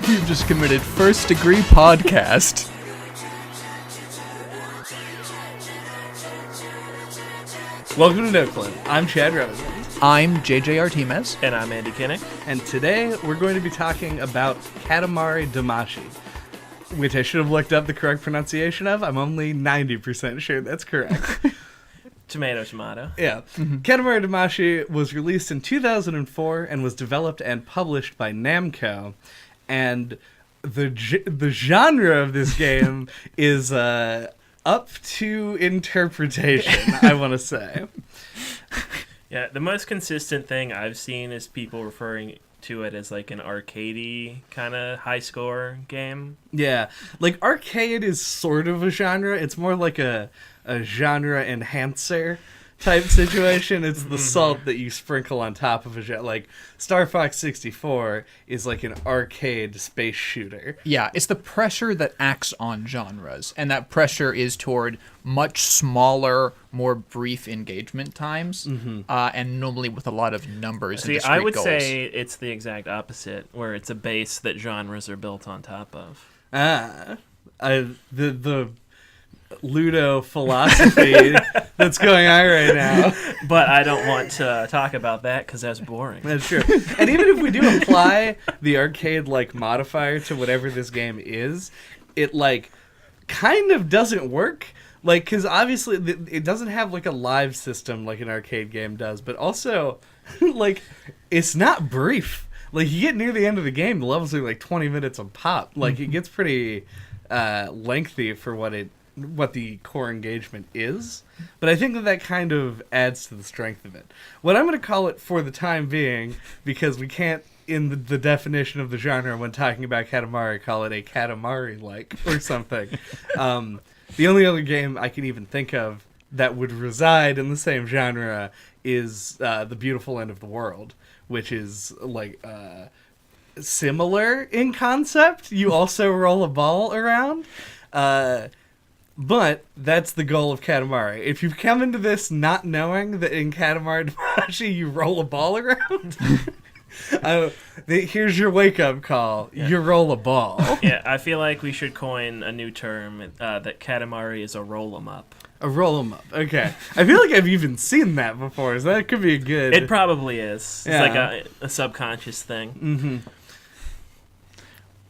You've just committed first-degree podcast. Welcome to No Clip. I'm Chad Rosen. I'm JJ Artemis. And I'm Andy Kinnick. And today we're going to be talking about Katamari Damacy, which I should have looked up the correct pronunciation of. I'm only 90% sure that's correct. Tomato, tomato. Yeah. Katamari Damacy was released in 2004 and was developed and published by Namco. And the genre of this game is up to interpretation, I want to say. Yeah, the most consistent thing I've seen is people referring to it as like an arcadey kind of high score game. Yeah, like arcade is sort of a genre. It's more like a genre enhancer type situation. It's the salt that you sprinkle on top of a genre. Like Star Fox 64 is like an arcade space shooter. Yeah, it's the pressure that acts on genres, and that pressure is toward much smaller, more brief engagement times, and normally with a lot of numbers and discrete I would goals. say it's the exact opposite, where it's a base that genres are built on top of. The Ludo philosophy that's going on right now. But I don't want to talk about that because that's boring. That's true. And even if we do apply the arcade-like modifier to whatever this game is, it, like, kind of doesn't work. Like, because obviously it doesn't have, like, a live system like an arcade game does, but also, like, it's not brief. Like, you get near the end of the game, the levels are, like, 20 minutes a pop. Like, it gets pretty lengthy for what the core engagement is, but I think that kind of adds to the strength of it. What I'm going to call it for the time being, because we can't, in the definition of the genre when talking about Katamari, call it a Katamari-like or something. The only other game I can even think of that would reside in the same genre is The Beautiful End of the World, which is like similar in concept. You also roll a ball around. But that's the goal of Katamari. If you've come into this not knowing that in Katamari Damacy you roll a ball around, here's your wake-up call. Yeah. You roll a ball. Yeah, I feel like we should coin a new term, that Katamari is a roll-em-up. A roll-em-up. Okay. I feel like I've even seen that before, so that could be a good... It probably is. It's like a subconscious thing. Mm-hmm.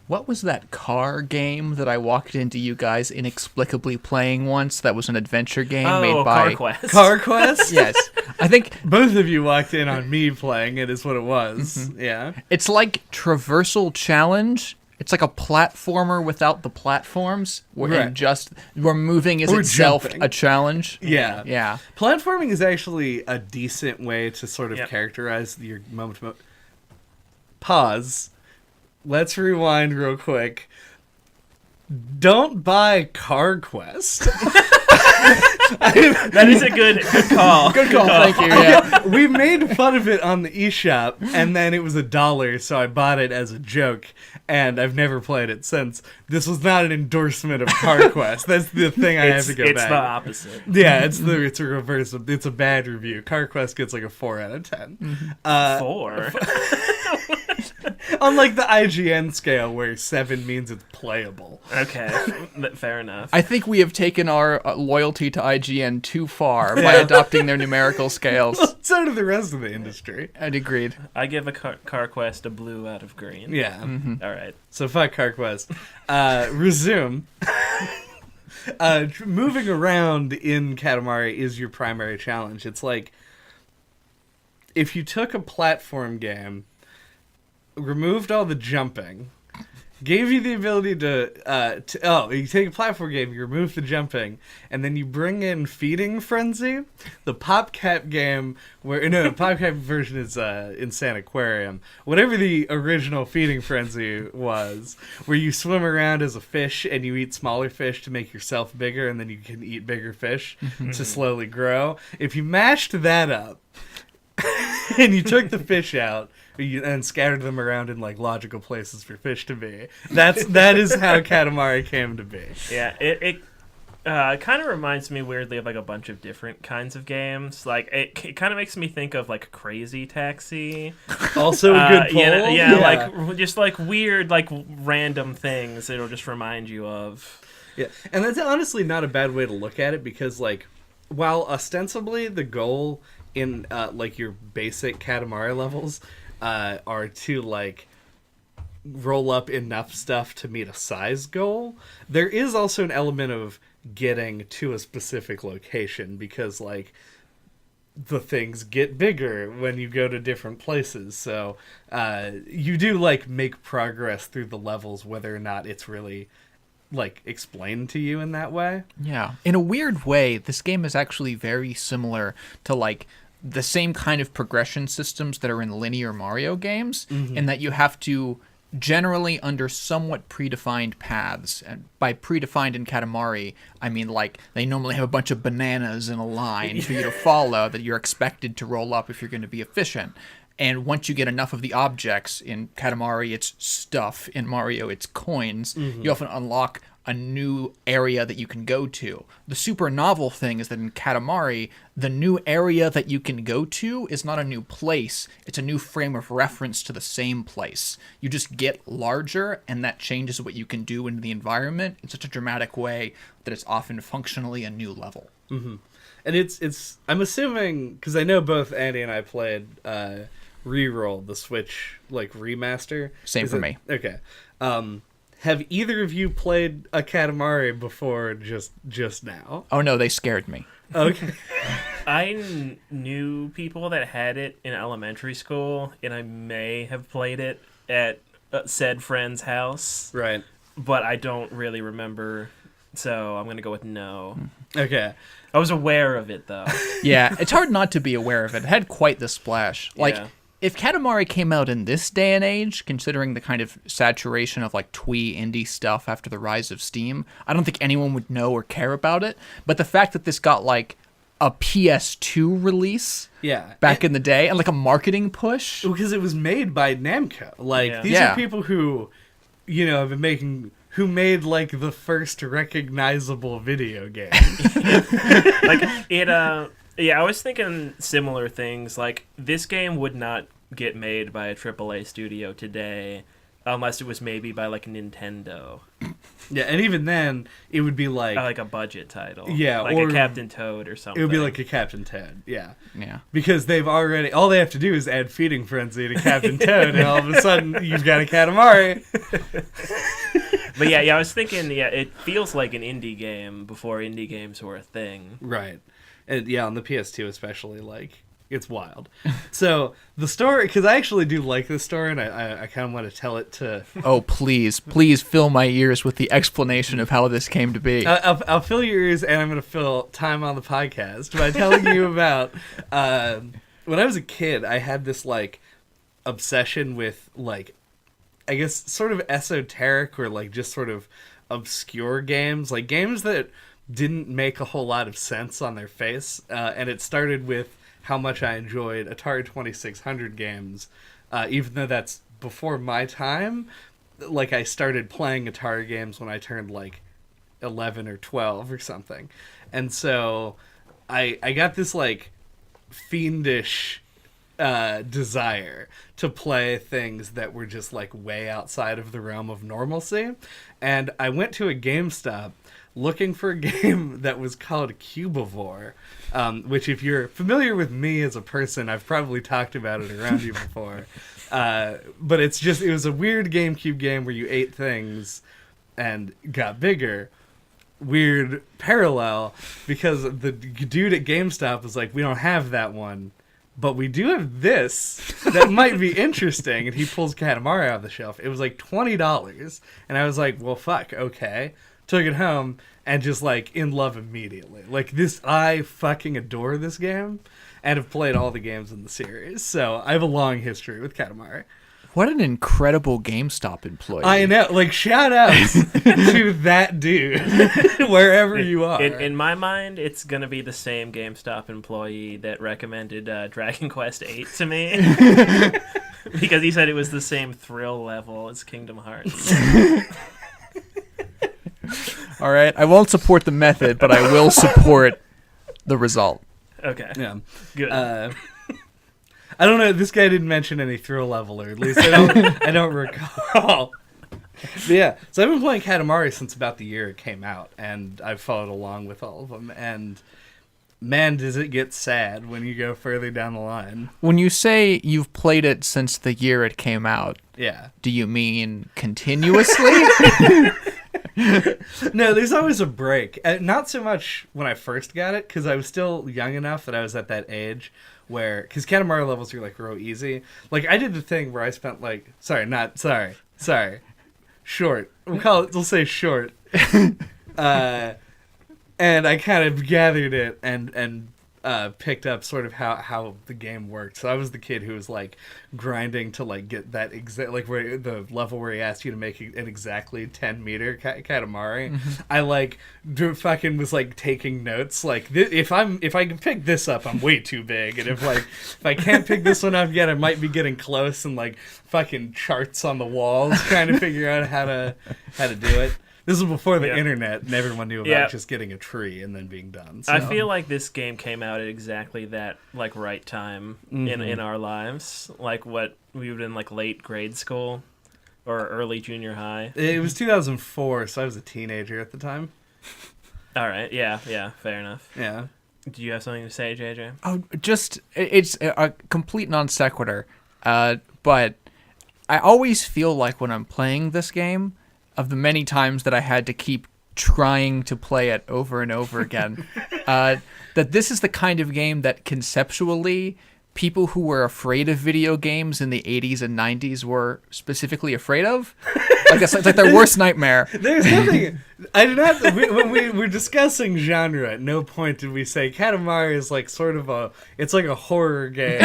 What was that car game that I walked into you guys inexplicably playing once? That was an adventure game made by... Car Quest. Car Quest? Yes. I think... Both of you walked in on me playing it is what it was. Yeah. It's like Traversal Challenge. It's like a platformer without the platforms. Where moving is or itself jumping. a challenge. Yeah. Yeah. Platforming is actually a decent way to sort of characterize your moment. Pause. Let's rewind real quick. Don't buy Car Quest. That is a good call. Good call. Thank you. Yeah. We made fun of it on the eShop, and then it was $1, so I bought it as a joke, and I've never played it since. This was not an endorsement of Car Quest. That's the thing I have to go back. It's the opposite. Yeah, it's a reverse. It's a bad review. Car Quest gets like a 4 out of 10. 4? On like the IGN scale, where 7 means it's playable. Okay, fair enough. I think we have taken our loyalty to IGN too far by adopting their numerical scales. So do the rest of the industry. I'd agreed. I give a Car Quest a blue out of green. Yeah. All right. So fuck Car Quest. Resume. Moving around in Katamari is your primary challenge. It's like if you took a platform game, removed all the jumping, gave you the ability you take a platform game, you remove the jumping, and then you bring in Feeding Frenzy, the PopCap game the PopCap version is Insane Aquarium, whatever the original Feeding Frenzy was, where you swim around as a fish and you eat smaller fish to make yourself bigger, and then you can eat bigger fish to slowly grow. If you mashed that up and you took the fish out and scattered them around in like logical places for fish to be, that is how Katamari came to be. Yeah, it It kind of reminds me weirdly of like a bunch of different kinds of games. Like it kind of makes me think of like Crazy Taxi. Also a good pull. Like just like weird, like random things it'll just remind you of. Yeah, and that's honestly not a bad way to look at it because like, while ostensibly the goal in like your basic Katamari levels are to like roll up enough stuff to meet a size goal, there is also an element of getting to a specific location because like the things get bigger when you go to different places, so you do like make progress through the levels whether or not it's really like explained to you in that way. Yeah. In a weird way, this game is actually very similar to like the same kind of progression systems that are in linear Mario games, in that you have to generally under somewhat predefined paths. And by predefined in Katamari, I mean like they normally have a bunch of bananas in a line for you to follow that you're expected to roll up if you're going to be efficient. And once you get enough of the objects, in Katamari it's stuff, in Mario it's coins, you often unlock a new area that you can go to. The super novel thing is that in Katamari, the new area that you can go to is not a new place, it's a new frame of reference to the same place. You just get larger, and that changes what you can do in the environment in such a dramatic way that it's often functionally a new level. And it's I'm assuming, because I know both Andy and I played REROLL, the Switch like remaster. Same for me. Okay. Have either of you played a Katamari before just now? Oh no, they scared me. Okay. I knew people that had it in elementary school, and I may have played it at said friend's house. Right. But I don't really remember, so I'm going to go with no. Okay. I was aware of it, though. Yeah, it's hard not to be aware of it. It had quite the splash. Like, Yeah. if Katamari came out in this day and age, considering the kind of saturation of like twee indie stuff after the rise of Steam, I don't think anyone would know or care about it. But the fact that this got like a PS2 release back in the day and like a marketing push. Because it was made by Namco. Like, these are people who, you know, have been making... who made like the first recognizable video game. Like it I was thinking similar things. Like this game would not get made by a AAA studio today unless it was maybe by like Nintendo. Yeah, and even then it would be like a budget title. Yeah, like or a Captain Toad or something. It would be like a Captain Toad. Yeah. Yeah. Because they've already all they have to do is add Feeding Frenzy to Captain Toad and all of a sudden you've got a Katamari. But yeah, I was thinking, it feels like an indie game before indie games were a thing. Right. And yeah, on the PS2 especially, like, it's wild. So, the story, because I actually do like this story, and I kind of want to tell it to... Oh, please fill my ears with the explanation of how this came to be. I'll fill your ears, and I'm going to fill time on the podcast by telling you about... when I was a kid, I had this, like, obsession with, like, I guess sort of esoteric or like just sort of obscure games, like games that didn't make a whole lot of sense on their face. And it started with how much I enjoyed Atari 2600 games, even though that's before my time. Like I started playing Atari games when I turned like 11 or 12 or something. And so I got this like fiendish desire to play things that were just like way outside of the realm of normalcy, and I went to a GameStop looking for a game that was called Cubivore, which if you're familiar with me as a person, I've probably talked about it around you before, but it was a weird GameCube game where you ate things and got bigger. Weird parallel, because the dude at GameStop was like, we don't have that one, but we do have this that might be interesting. And he pulls Katamari off the shelf. It was like $20. And I was like, well, fuck, okay. Took it home and just like in love immediately. Like this, I fucking adore this game and have played all the games in the series. So I have a long history with Katamari. What an incredible GameStop employee. I know. Like, shout out to that dude, wherever you are. In my mind, it's going to be the same GameStop employee that recommended Dragon Quest VIII to me. Because he said it was the same thrill level as Kingdom Hearts. All right, I won't support the method, but I will support the result. Okay. Yeah. Good. I don't know. This guy didn't mention any thrill level, or at least I don't recall. But yeah, so I've been playing Katamari since about the year it came out, and I've followed along with all of them. And man, does it get sad when you go further down the line. When you say you've played it since the year it came out, Yeah. do you mean continuously? No, there's always a break. Not so much when I first got it, because I was still young enough that I was at that age where, because Katamari levels are like real easy. Like I did the thing where I spent like, short. We'll say short. And I kind of gathered it and picked up sort of how the game worked. So I was the kid who was like grinding to like get that where the level where he asked you to make an exactly 10-meter Katamari. Mm-hmm. I like fucking was like taking notes. Like if I can pick this up, I'm way too big, and if I can't pick this one up yet, I might be getting close, and like fucking charts on the walls trying to figure out how to do it. This was before the internet, and everyone knew about just getting a tree and then being done. So. I feel like this game came out at exactly that like right time in our lives, like what we would in like late grade school or early junior high. It was 2004, so I was a teenager at the time. All right, yeah, fair enough. Yeah. Do you have something to say, JJ? Oh, just it's a complete non sequitur, but I always feel like when I'm playing this game, of the many times that I had to keep trying to play it over and over again, that this is the kind of game that conceptually people who were afraid of video games in the 80s and 90s were specifically afraid of. Like it's like their worst nightmare. There's nothing. I did not. When we were discussing genre, at no point did we say Katamari is like sort of it's like a horror game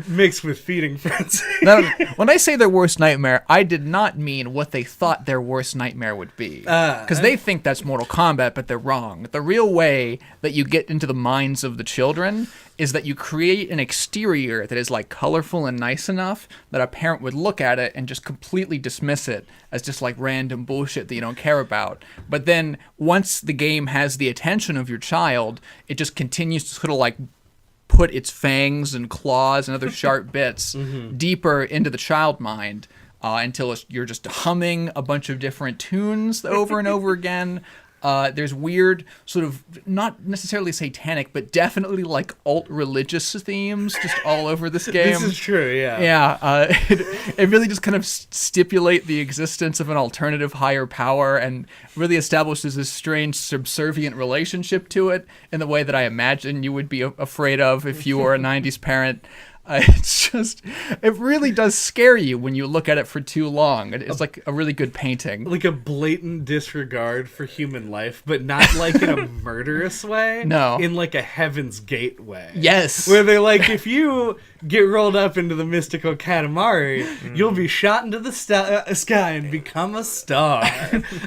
mixed with feeding frenzy. No, when I say their worst nightmare, I did not mean what they thought their worst nightmare would be. Because they think that's Mortal Kombat, but they're wrong. The real way that you get into the minds of the children is that you create an exterior that is like colorful and nice enough that a parent would look at it and just completely dismiss it as just like random bullshit that you don't care about. But then once the game has the attention of your child, it just continues to sort of like put its fangs and claws and other sharp bits deeper into the child mind until you're just humming a bunch of different tunes over and over again. There's weird sort of not necessarily satanic, but definitely like alt-religious themes just all over this game. This is true, yeah. Yeah, it really just kind of stipulate the existence of an alternative higher power and really establishes this strange subservient relationship to it in the way that I imagine you would be afraid of if you were a 90s parent. It's just, it really does scare you when you look at it for too long. It's like a really good painting. Like a blatant disregard for human life, but not like in a murderous way. No. In like a Heaven's Gate way. Yes. Where they're like, if you get rolled up into the mystical Katamari, you'll be shot into the sky and become a star.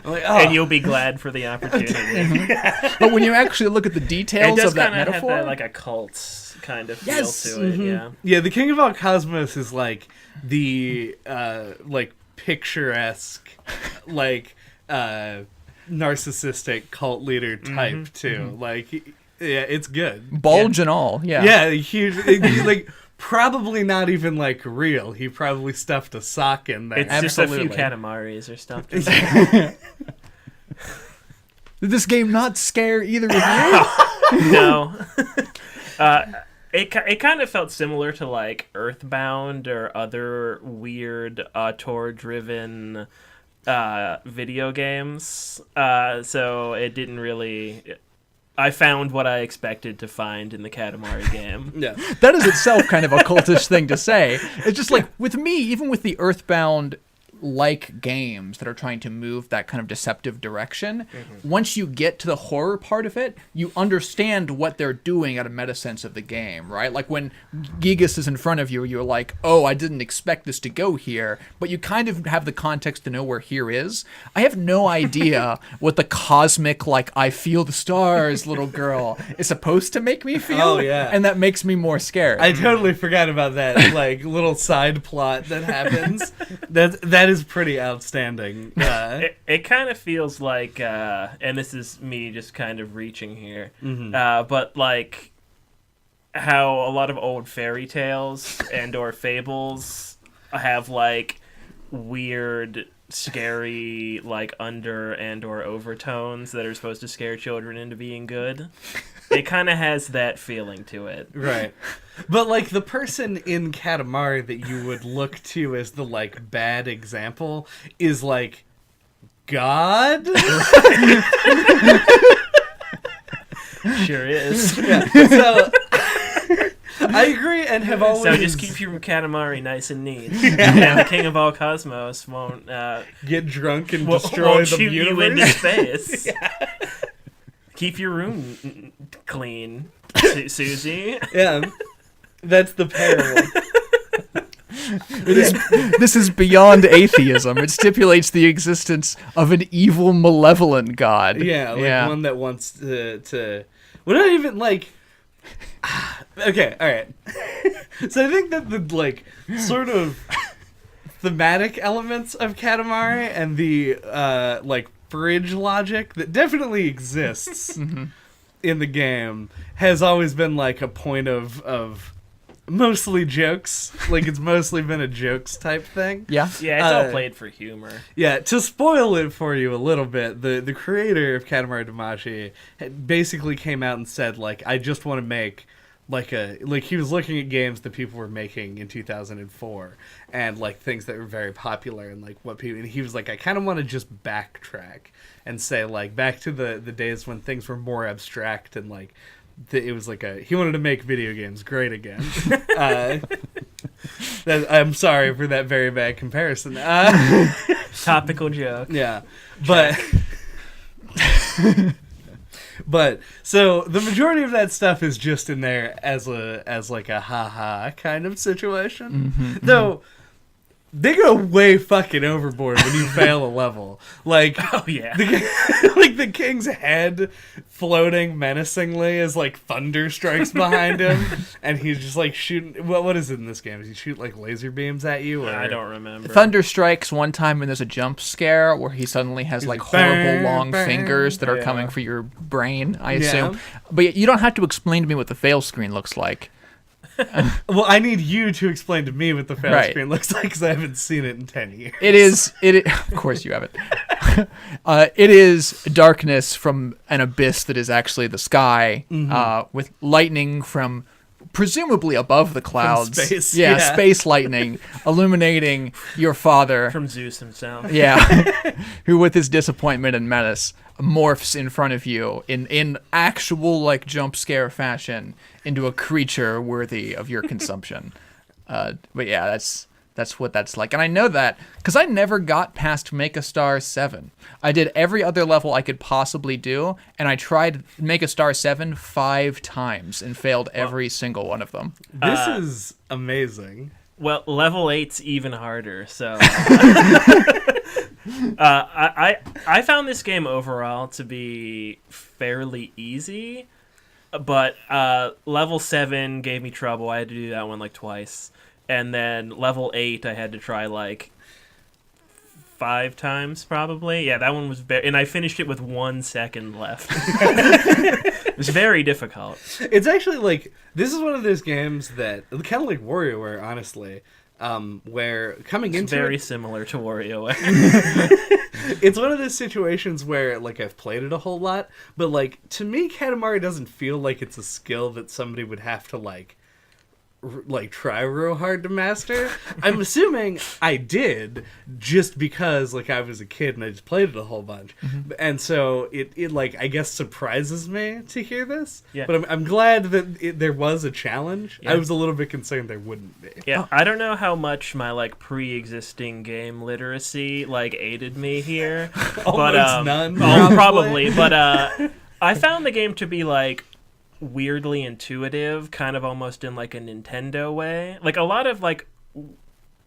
Like, oh. And you'll be glad for the opportunity. But when you actually look at the details of that metaphor, have that like a cult kind of feel to it, yeah. Yeah, the King of All Cosmos is like the like picturesque, like narcissistic cult leader type too. Like, yeah, it's good. Bulge and all, yeah. Yeah, huge. Like probably not even like real. He probably stuffed a sock in there. It's Absolutely. just a few Katamaris or stuff. Did this game not scare either of you? No. It kind of felt similar to like Earthbound or other weird auteur-driven video games. So it didn't really. I found what I expected to find in the Katamari game. Yeah, that is itself kind of a cultish thing to say. It's just like with me, even with the Earthbound like games that are trying to move that kind of deceptive direction, once you get to the horror part of it, you understand what they're doing at a meta sense of the game, right? Like when Gigas is in front of you, you're like, oh, I didn't expect this to go here, but you kind of have the context to know where here is. I have no idea what the cosmic, like, I feel the stars, little girl, is supposed to make me feel. Oh, yeah. And that makes me more scared. I totally forgot about that, like, little side plot that happens. That is pretty outstanding. It kind of feels like, and this is me just kind of reaching here, but like how a lot of old fairy tales and or fables have like weird, scary, like under and or overtones that are supposed to scare children into being good. It kind of has that feeling to it. Right. But, like, the person in Katamari that you would look to as the, like, bad example is, like, God? Sure is. Yeah. So, I agree and have always... So just keep your Katamari nice and neat. And the king of all cosmos won't... get drunk and won't destroy the shoot universe. you into space. Keep your room clean, Susie. Yeah. That's the parable. This is beyond atheism. It stipulates the existence of an evil, malevolent god. Yeah, like one that wants to... Well, not even, like... Okay, alright. So I think that the, like, sort of thematic elements of Katamari and the, like, bridge logic that definitely exists in the game has always been, like, a point of mostly jokes. Like, it's mostly been a jokes type thing. Yeah. Yeah, it's all played for humor. Yeah, to spoil it for you a little bit, the creator of Katamari Damacy basically came out and said, like, I just want to make, like, he was looking at games that people were making in 2004 and, like, things that were very popular and, like, what people, and he was like, I kind of want to just backtrack and say, like, back to the days when things were more abstract and, like, it was like he wanted to make video games great again. I'm sorry for that very bad comparison. Topical joke. Yeah, but but so the majority of that stuff is just in there as like a haha kind of situation, though. They go way fucking overboard when you fail a level. Like, oh yeah, like the king's head floating menacingly as like thunder strikes behind him, and he's just like shooting. What is it in this game? Does he shoot like laser beams at you? Or? I don't remember. Thunder strikes one time when there's a jump scare where he suddenly has like horrible long fingers that are coming for your brain, I assume. But you don't have to explain to me what the fail screen looks like. Well, I need you to explain to me what the fail screen looks like because I haven't seen it in 10 years. It is. Of course you haven't. It is darkness from an abyss that is actually the sky, with lightning from presumably above the clouds. From space. Yeah, space lightning illuminating your father. From Zeus himself. Yeah, who with his disappointment and menace morphs in front of you in actual like jump scare fashion into a creature worthy of your consumption. But yeah, that's what that's like. And I know that because I never got past Make a Star 7. I did every other level I could possibly do, and I tried Make a Star 7 5 times and failed every single one of them. This is amazing. Well, level 8's even harder, so... I found this game overall to be fairly easy, but level 7 gave me trouble. I had to do that one like twice. And then level 8 I had to try like 5 times probably. Yeah, that one was and I finished it with 1 second left. It was very difficult. It's actually like, this is one of those games that, kind of like WarioWare, honestly, where coming into very similar to WarioWare. It's one of those situations where, like, I've played it a whole lot, but, like, to me, Katamari doesn't feel like it's a skill that somebody would have to, like, try real hard to master. I'm assuming I did just because, like, I was a kid and I just played it a whole bunch. And so it like, I guess surprises me to hear this. Yeah. But I'm glad that there was a challenge. Yeah. I was a little bit concerned there wouldn't be. Yeah, I don't know how much my, like, pre-existing game literacy, like, aided me here. Almost none, probably. But I found the game to be, like, weirdly intuitive, kind of almost in like a Nintendo way. Like a lot of like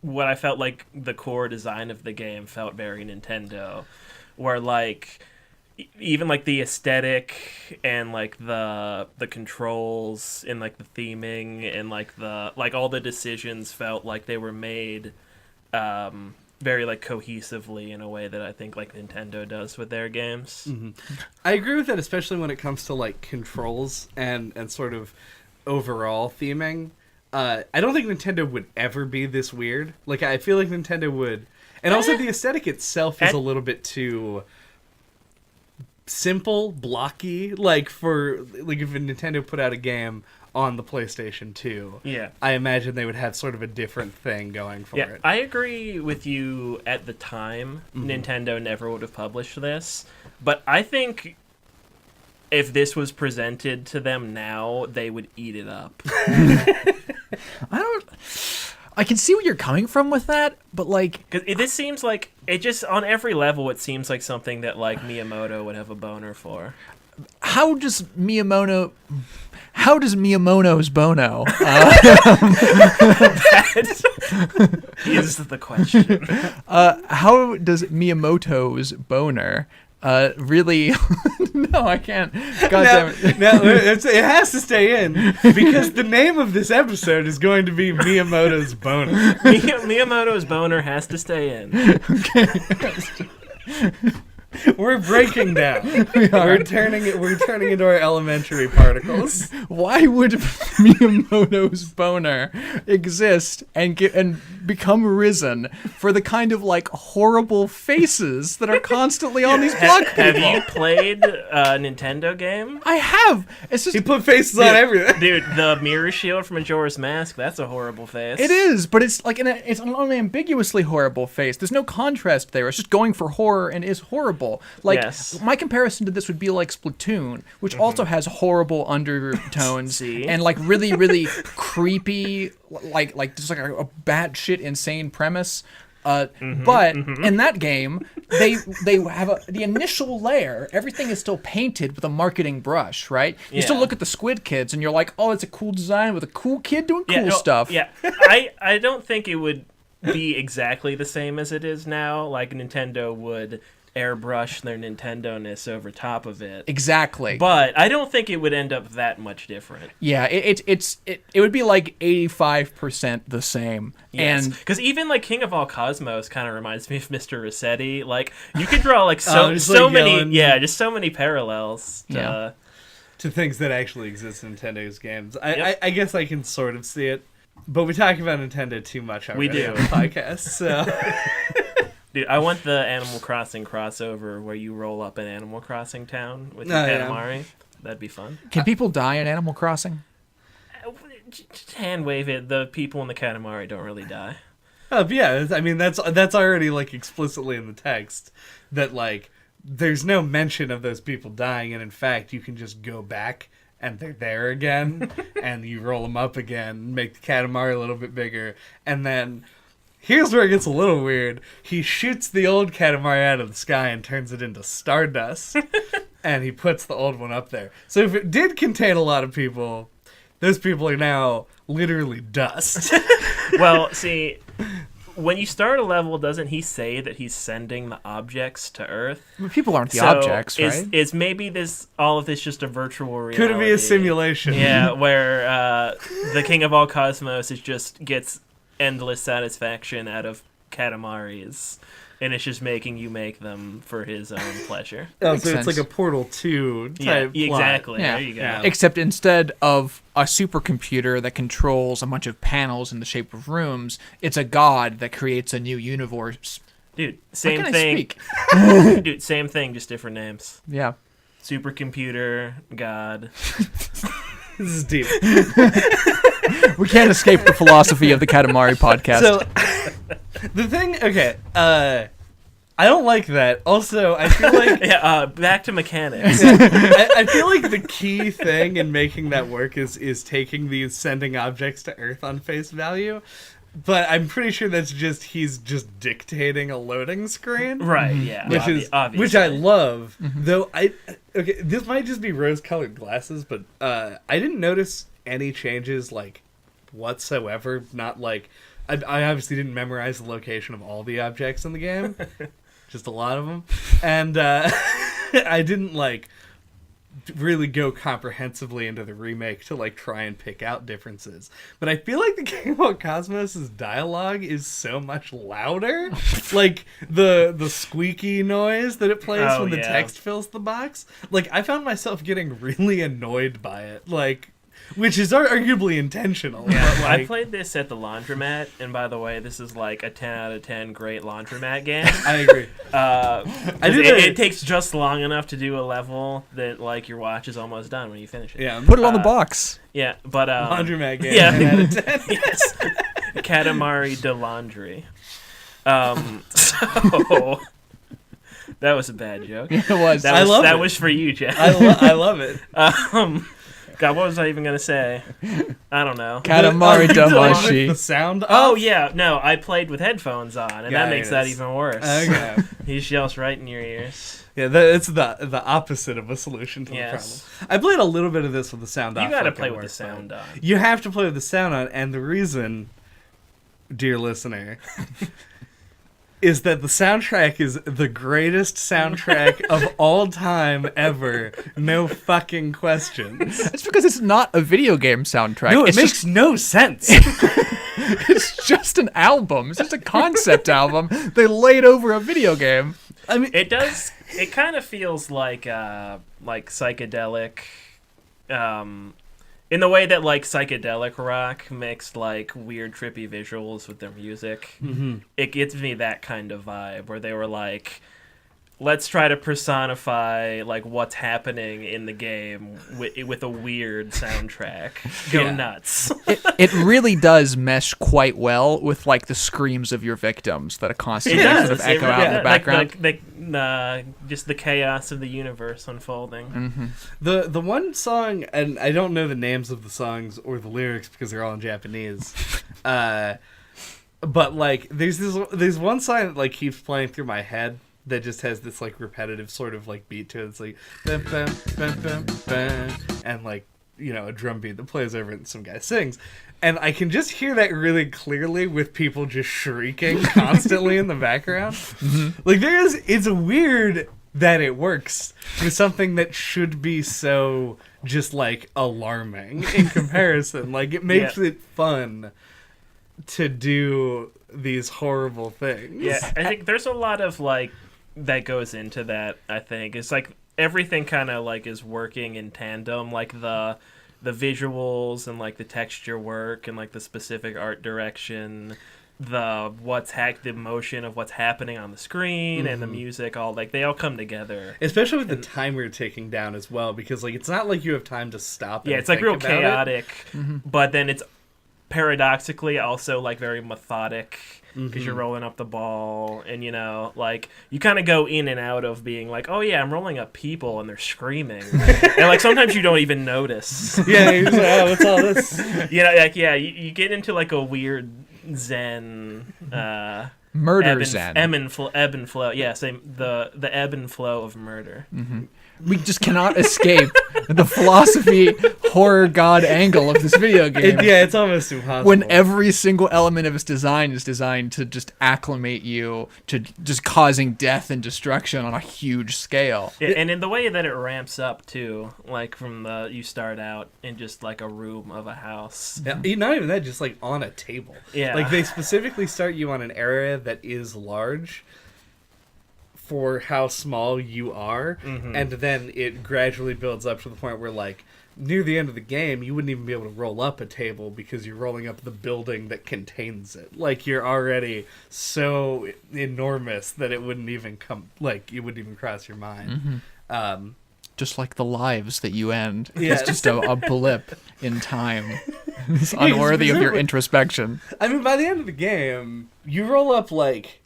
what I felt like the core design of the game felt very Nintendo, where like even like the aesthetic and like the controls and like the theming and like the like all the decisions felt like they were made very like cohesively in a way that I think like Nintendo does with their games. I agree with that, especially when it comes to like controls and sort of overall theming. I don't think Nintendo would ever be this weird. Like, I feel like Nintendo would, and also the aesthetic itself is a little bit too simple, blocky. Like if Nintendo put out a game on the PlayStation 2, I imagine they would have sort of a different thing going for it. I agree with you. At the time, Nintendo never would have published this, but I think if this was presented to them now, they would eat it up. I can see where you're coming from with that, but like, because this seems like it just on every level. It seems like something that like Miyamoto would have a boner for. How does Miyamono's Bono? That is the question. How does Miyamoto's boner really? No, I can't. God damn it. No, it has to stay in because the name of this episode is going to be Miyamoto's Boner. Miyamoto's boner has to stay in. We're breaking down. We're turning into our elementary particles. Why would Miyamoto's boner exist and become risen for the kind of like horrible faces that are constantly on these block people? Have you played a Nintendo game? I have. It's just he put faces on everything. Dude, the mirror shield from Majora's Mask, that's a horrible face. It is, but it's like it's an unambiguously horrible face. There's no contrast there. It's just going for horror and is horrible. Like, yes. My comparison to this would be like Splatoon, which also has horrible undertones and like really, really creepy, like just like a batshit insane premise. But in that game, they have the initial layer. Everything is still painted with a marketing brush, right? You still look at the Squid Kids and you're like, oh, it's a cool design with a cool kid doing cool stuff. Yeah, I don't think it would be exactly the same as it is now. Like Nintendo would airbrush their Nintendo-ness over top of it. Exactly. But I don't think it would end up that much different. Yeah, it would be like 85% the same. Yes. And because even like King of All Cosmos kind of reminds me of Mr. Rossetti. Like you could draw like so many parallels to things that actually exist in Nintendo's games. I guess I can sort of see it, but we talk about Nintendo too much already on the podcast, so. Dude, I want the Animal Crossing crossover where you roll up an Animal Crossing town with your Katamari. Yeah. That'd be fun. Can people die in Animal Crossing? Just hand wave it. The people in the Katamari don't really die. Yeah, I mean that's already like explicitly in the text that like there's no mention of those people dying, and in fact you can just go back and they're there again, and you roll them up again, make the Katamari a little bit bigger, and then. Here's where it gets a little weird. He shoots the old Katamari out of the sky and turns it into stardust, and he puts the old one up there. So if it did contain a lot of people, those people are now literally dust. Well, see, when you start a level, doesn't he say that he's sending the objects to Earth? People aren't the objects, right? Is maybe all of this just a virtual reality? Could it be a simulation? Yeah, where the King of All Cosmos gets endless satisfaction out of Katamaris, and it's just making you make them for his own pleasure. Oh, so it's like a Portal 2 type plot. Exactly. Yeah. There you go. Yeah. Except instead of a supercomputer that controls a bunch of panels in the shape of rooms, it's a god that creates a new universe. Dude, same thing. Dude, same thing, just different names. Yeah. Supercomputer, god. This is deep. We can't escape the philosophy of the Katamari podcast. So, the thing, okay, I don't like that. Also, I feel like... back to mechanics. I feel like the key thing in making that work is taking these sending objects to Earth on face value. But I'm pretty sure that's he's just dictating a loading screen. Right, yeah. Which I love. Mm-hmm. Though, this might just be rose-colored glasses, but I didn't notice any changes, like, whatsoever. Not like... I obviously didn't memorize the location of all the objects in the game. Just a lot of them. And I didn't, like, really go comprehensively into the remake to like try and pick out differences. But I feel like the Game about Cosmos' dialogue is so much louder. Like the squeaky noise that it plays when the text fills the box. Like I found myself getting really annoyed by it. Like, which is arguably intentional. Yeah, but like, I played this at the laundromat, and by the way, this is like a 10 out of 10 great laundromat game. I agree. It takes just long enough to do a level that like your watch is almost done when you finish it. Yeah, Put it on the box. Yeah, but laundromat game. Yeah, 10 out of 10. yes, Katamari Damacy. So that was a bad joke. It was. That was for you, Jeff. I love it. God, what was I even gonna say? I don't know. Katamari Damacy. The sound. Oh off? yeah, no, I played with headphones on, and that makes that even worse. Okay. He yells right in your ears. Yeah, it's the opposite of a solution to the problem. I played a little bit of this with the sound off. You gotta play with the sound on. You have to play with the sound on, and the reason, dear listener, is that the soundtrack is the greatest soundtrack of all time ever. No fucking questions. It's because it's not a video game soundtrack. No, it makes no sense. It's just an album. It's just a concept album they laid over a video game. I mean, It does. It kind of feels like psychedelic, in the way that like psychedelic rock mixed like weird trippy visuals with their music. Mm-hmm. It gives me that kind of vibe where they were like, let's try to personify like what's happening in the game with a weird soundtrack. Go nuts. It really does mesh quite well with like the screams of your victims that are constantly sort of echo out in the background. Just the chaos of the universe unfolding. Mm-hmm. The one song, and I don't know the names of the songs or the lyrics because they're all in Japanese. But like, there's one song that like keeps playing through my head that just has this like repetitive sort of like beat to it. It's like bam, bam, bam, bam, bam, and like, you know, a drum beat that plays over it and some guy sings. And I can just hear that really clearly with people just shrieking constantly in the background. Mm-hmm. Like it's weird that it works with something that should be so just like alarming in comparison. Like it makes it fun to do these horrible things. Yeah, I think there's a lot of like that goes into that. I think it's like everything kind of like is working in tandem, like the visuals and like the texture work and like the specific art direction, the motion of what's happening on the screen, and the music, all like they all come together, especially with the timer ticking down as well, because like it's not like you have time to stop. Yeah, it's like real chaotic, but then it's paradoxically also like very methodic, because you're rolling up the ball, and you know, like you kind of go in and out of being like, oh yeah, I'm rolling up people and they're screaming, and like sometimes you don't even notice. Yeah, you're just like, oh, what's all this? You know, like you get into like a weird zen murder zen, ebb and flow. Yeah, same, the ebb and flow of murder. We just cannot escape the philosophy horror god angle of this video game. It's almost impossible. When every single element of its design is designed to just acclimate you to just causing death and destruction on a huge scale. Yeah, and in the way that it ramps up too, like from you start out in just like a room of a house. Yeah, not even that, just like on a table. Yeah. Like they specifically start you on an area that is large for how small you are, and then it gradually builds up to the point where like near the end of the game you wouldn't even be able to roll up a table because you're rolling up the building that contains it. Like you're already so enormous that it wouldn't even cross your mind. Just like the lives that you end. Yeah. It's just a blip in time. It's unworthy of your introspection. I mean, by the end of the game you roll up like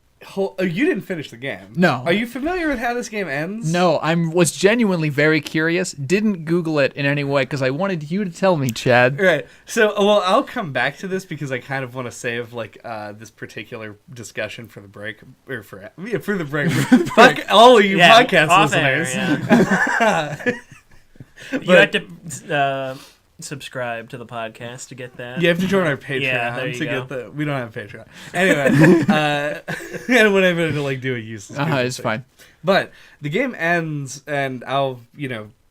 you didn't finish the game. No. Are you familiar with how this game ends? No, was genuinely very curious. Didn't Google it in any way because I wanted you to tell me, Chad. Right. So, well, I'll come back to this because I kind of want to save like this particular discussion for the break, or for the break. Fuck all of you podcast listeners. You have to subscribe to the podcast to get that. You have to join our Patreon get the. We don't have Patreon anyway. And whenever to like do a useless. It's fine. But the game ends, and I'll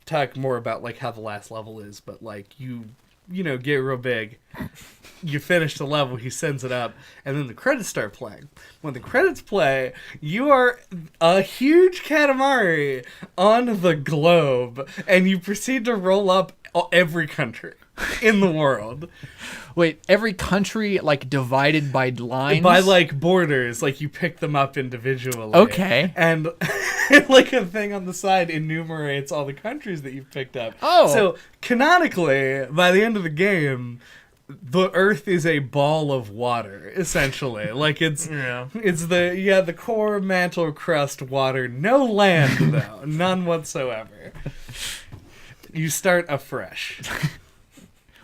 talk more about like how the last level is, but like you know, get real big. You finish the level, he sends it up, and then the credits start playing. When the credits play, you are a huge Katamari on the globe, and you proceed to roll up every country in the world. Wait, every country, like, divided by lines? By, like, borders. Like, you pick them up individually. Okay. And, like, a thing on the side enumerates all the countries that you've picked up. Oh. So, canonically, by the end of the game, the Earth is a ball of water, essentially. Like, it's the core mantle crust water. No land, though. None whatsoever. You start afresh.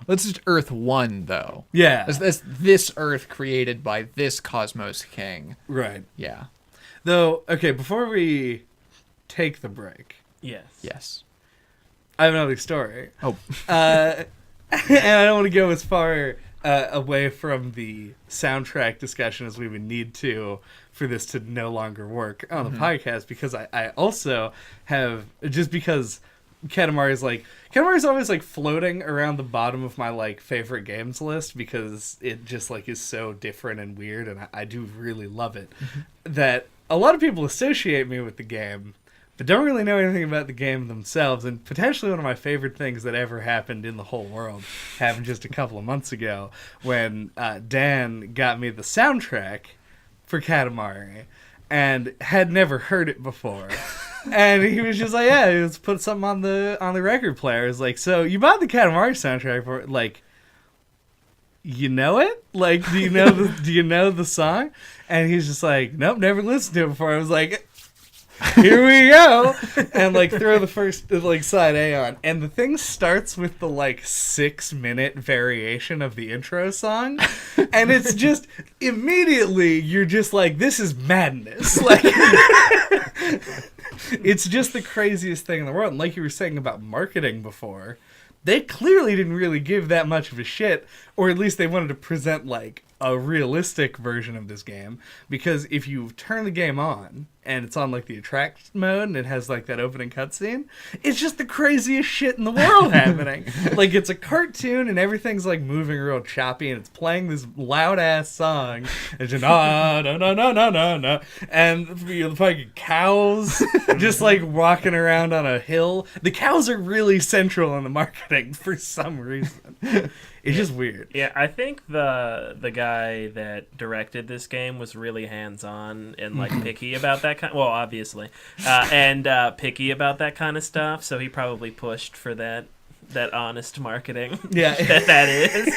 This is Earth 1, though. Yeah. This Earth created by this Cosmos King. Right. Yeah. Though, okay, before we take the break. Yes. I have another story. Oh. And I don't want to go as far away from the soundtrack discussion as we would need to for this to no longer work on the podcast, because I also have, just because Katamari's always like floating around the bottom of my like favorite games list, because it just like is so different and weird, and I do really love it. That a lot of people associate me with the game, but don't really know anything about the game themselves. And potentially one of my favorite things that ever happened in the whole world happened just a couple of months ago when Dan got me the soundtrack for Katamari and had never heard it before. And he was just like, yeah, let's put something on the record player. It's like, so you bought the Katamari soundtrack for, like, you know it? Like, do you know the song? And he's just like, nope, never listened to it before. I was like, here we go. And like throw the first like side A on. And the thing starts with the like 6-minute variation of the intro song. And it's just immediately you're just like, this is madness. Like it's just the craziest thing in the world. And like you were saying about marketing before, they clearly didn't really give that much of a shit, or at least they wanted to present like a realistic version of this game, because if you turn the game on and it's on like the attract mode and it has like that opening cutscene, it's just the craziest shit in the world happening. Like it's a cartoon and everything's like moving real choppy and it's playing this loud ass song. It's just no, and the fucking cows just like walking around on a hill. The cows are really central in the marketing for some reason. It's just weird. Yeah, I think the guy that directed this game was really hands-on and like picky about that kind. Well, obviously, and picky about that kind of stuff. So he probably pushed for that honest marketing. Yeah, that is.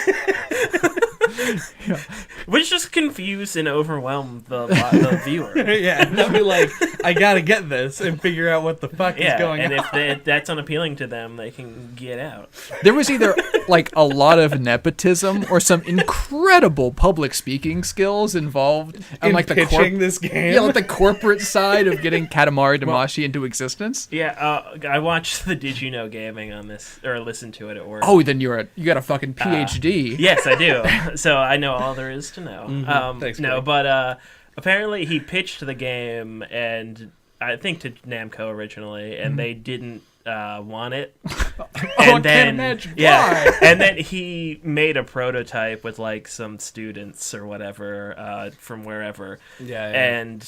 Yeah. Which just confuse and overwhelm the viewer. Yeah, they'll be like, I gotta get this and figure out what the fuck is going on. And if that's unappealing to them, they can get out. There was either like a lot of nepotism or some incredible public speaking skills involved in like the pitching this game. Yeah, like the corporate side of getting Katamari Damacy into existence. Yeah, I watched the Did You Know Gaming on this, or listened to it at work. Oh, then you got a fucking PhD. Yes, I do. So I know all there is to know. Thanks, no, buddy. but apparently he pitched the game, and I think to Namco originally, and they didn't want it. I can't imagine why. And then he made a prototype with like some students or whatever from wherever. Yeah. And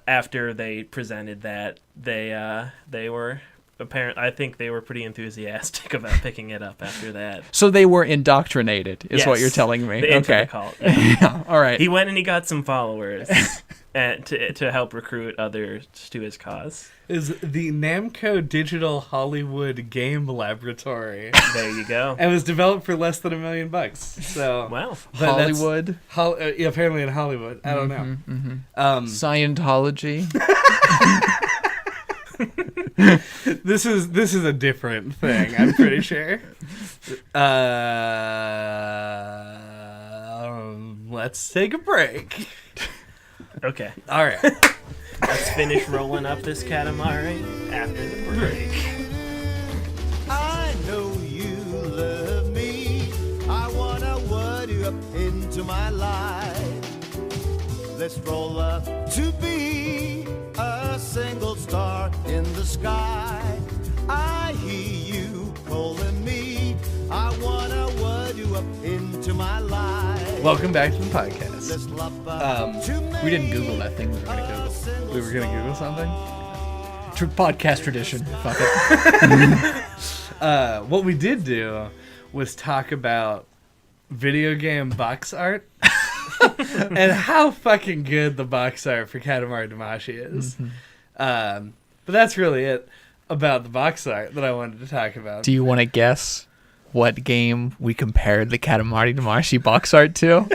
after they presented that, they were. I think they were pretty enthusiastic about picking it up after that. So they were indoctrinated, is Yes. what you're telling me. Okay. Yeah. All right. He went and he got some followers and to help recruit others to his cause. Is the Namco Digital Hollywood Game Laboratory. There you go. And was developed for less than $1 million. So wow. Hollywood. Yeah, apparently in Hollywood. I don't know. Scientology. This is a different thing, I'm pretty sure. Let's take a break. Okay. All right. Let's finish rolling up this Katamari after the break. I know you love me. I wanna word you up into my life. Let's roll up to be a single star in the sky. I hear up into my life. Welcome back to the podcast. Let's love up to We didn't Google that thing we were going to Google. We were gonna Google something. Podcast tradition. Fuck it. What we did do was talk about video game box art and how fucking good the box art for Katamari Damacy is. But that's really it about the box art that I wanted to talk about. Do you want to guess what game we compared the Katamari Damacy box art to?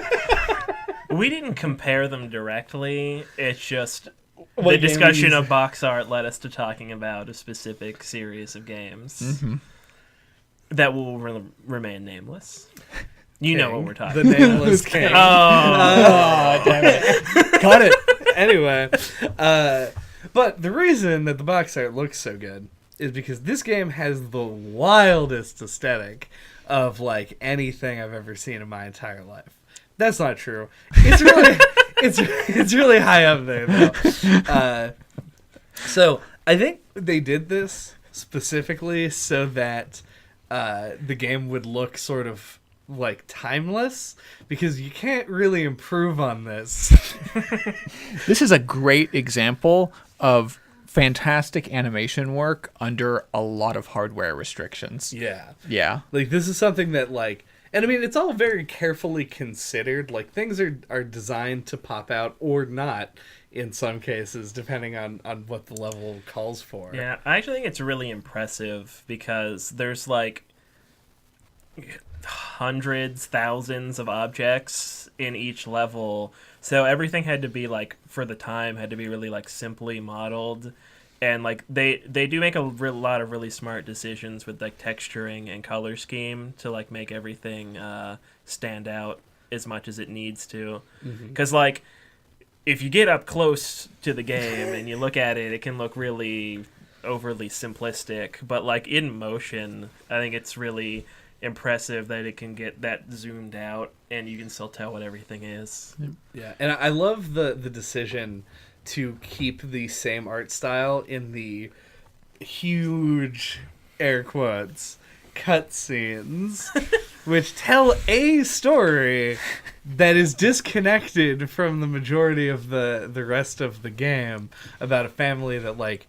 We didn't compare them directly. It's just What the game discussion we of box art led us to talking about a specific series of games that will remain nameless. You know what we're talking The about. nameless king. Oh, damn it. Cut it. Anyway, but the reason that the box art looks so good is because this game has the wildest aesthetic of like anything I've ever seen in my entire life. That's not true. It's really it's really high up there though. So I think they did this specifically so that the game would look sort of like timeless, because you can't really improve on this. This is a great example of fantastic animation work under a lot of hardware restrictions. Yeah. Yeah. Like, this is something that, like... And, I mean, it's all very carefully considered. Like, things are designed to pop out or not in some cases, depending on what the level calls for. Yeah, I actually think it's really impressive because there's, like, hundreds, thousands of objects in each level. So everything had to be, like, for the time, had to be really, like, simply modeled. And, like, they do make a lot of really smart decisions with, like, texturing and color scheme to, like, make everything stand out as much as it needs to. Because, like, if you get up close to the game and you look at it, it can look really overly simplistic. But, like, in motion, I think it's really impressive that it can get that zoomed out and you can still tell what everything is. Yeah, and I love the decision to keep the same art style in the huge, air quotes, cutscenes, which tell a story that is disconnected from the majority of the rest of the game, about a family that, like,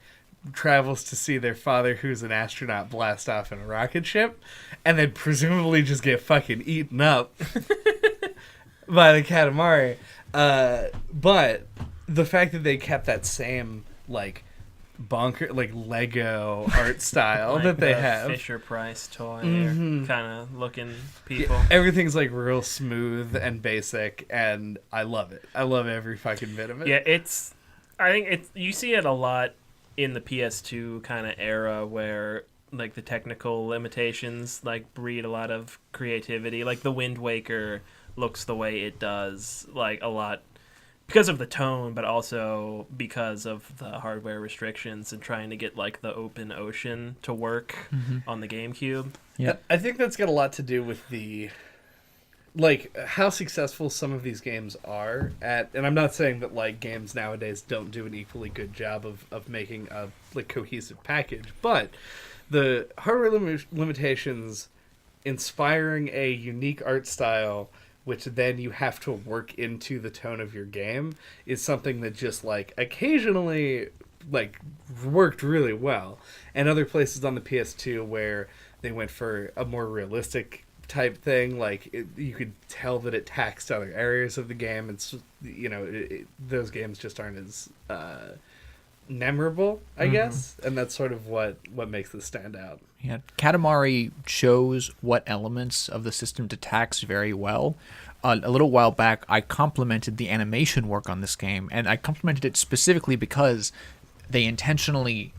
travels to see their father, who's an astronaut, blast off in a rocket ship, and then presumably just get fucking eaten up by the Katamari. But the fact that they kept that same, like, bonker, like, Lego art style Like that they the have. Fisher Price toy, kind of looking people. Yeah, everything's, like, real smooth and basic, and I love it. I love every fucking bit of it. Yeah, I think you see it a lot in the PS2 kind of era where, like, the technical limitations, like, breed a lot of creativity. Like, the Wind Waker looks the way it does, like, a lot because of the tone, but also because of the hardware restrictions and trying to get, like, the open ocean to work on the GameCube. Yeah. I think that's got a lot to do with the, like, how successful some of these games are at, and I'm not saying that, like, games nowadays don't do an equally good job of making a, like, cohesive package, but the hardware limitations inspiring a unique art style, which then you have to work into the tone of your game, is something that just, like, occasionally, like, worked really well. And other places on the PS2 where they went for a more realistic type thing, like, you could tell that it taxed other areas of the game. It's, you know, those games just aren't as memorable, I guess, and that's sort of what makes this stand out. Yeah, Katamari chose what elements of the system to tax very well. A little while back, I complimented the animation work on this game, and I complimented it specifically because they intentionally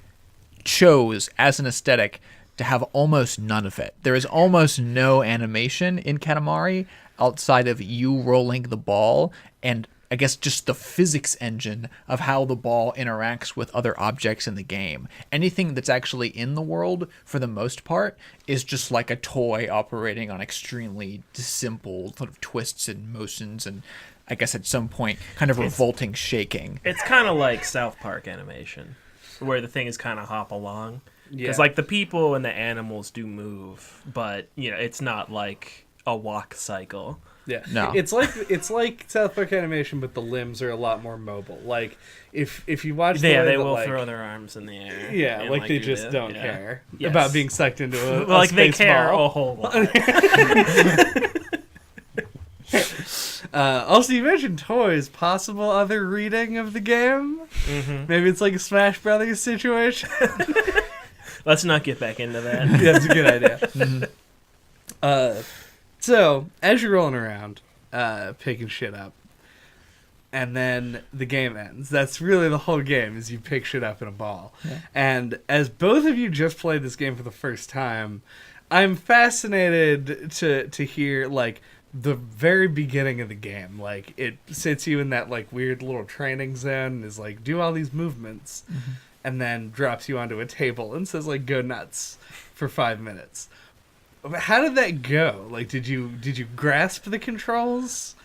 chose, as an aesthetic, to have almost none of it. There is almost no animation in Katamari outside of you rolling the ball and, I guess, just the physics engine of how the ball interacts with other objects in the game. Anything that's actually in the world, for the most part, is just like a toy operating on extremely simple sort of twists and motions and, I guess at some point, kind of revolting shaking. It's kind of like South Park animation, where the thing is kind of hop along. Because, Yeah. like, the people and the animals do move, but, you know, it's not like a walk cycle. Yeah, No. It's like South Park animation, but the limbs are a lot more mobile. Like if you watch, the way They that, will like, throw their arms in the air. yeah, and, like they do just this. don't Yeah. care Yes. about being sucked into a Like they space care ball. a whole lot. Also, you mentioned toys. Possible other reading of the game? Mm-hmm. Maybe it's like a Smash Brothers situation. Let's not get back into that. Yeah, that's a good idea. So as you're rolling around, picking shit up, and then the game ends. That's really the whole game, is you pick shit up in a ball. Yeah. And as both of you just played this game for the first time, I'm fascinated to hear, like, the very beginning of the game. Like, it sits you in that, like, weird little training zone and is like, do all these movements, and then drops you onto a table and says, like, go nuts for 5 minutes. How did that go? Like, did you grasp the controls?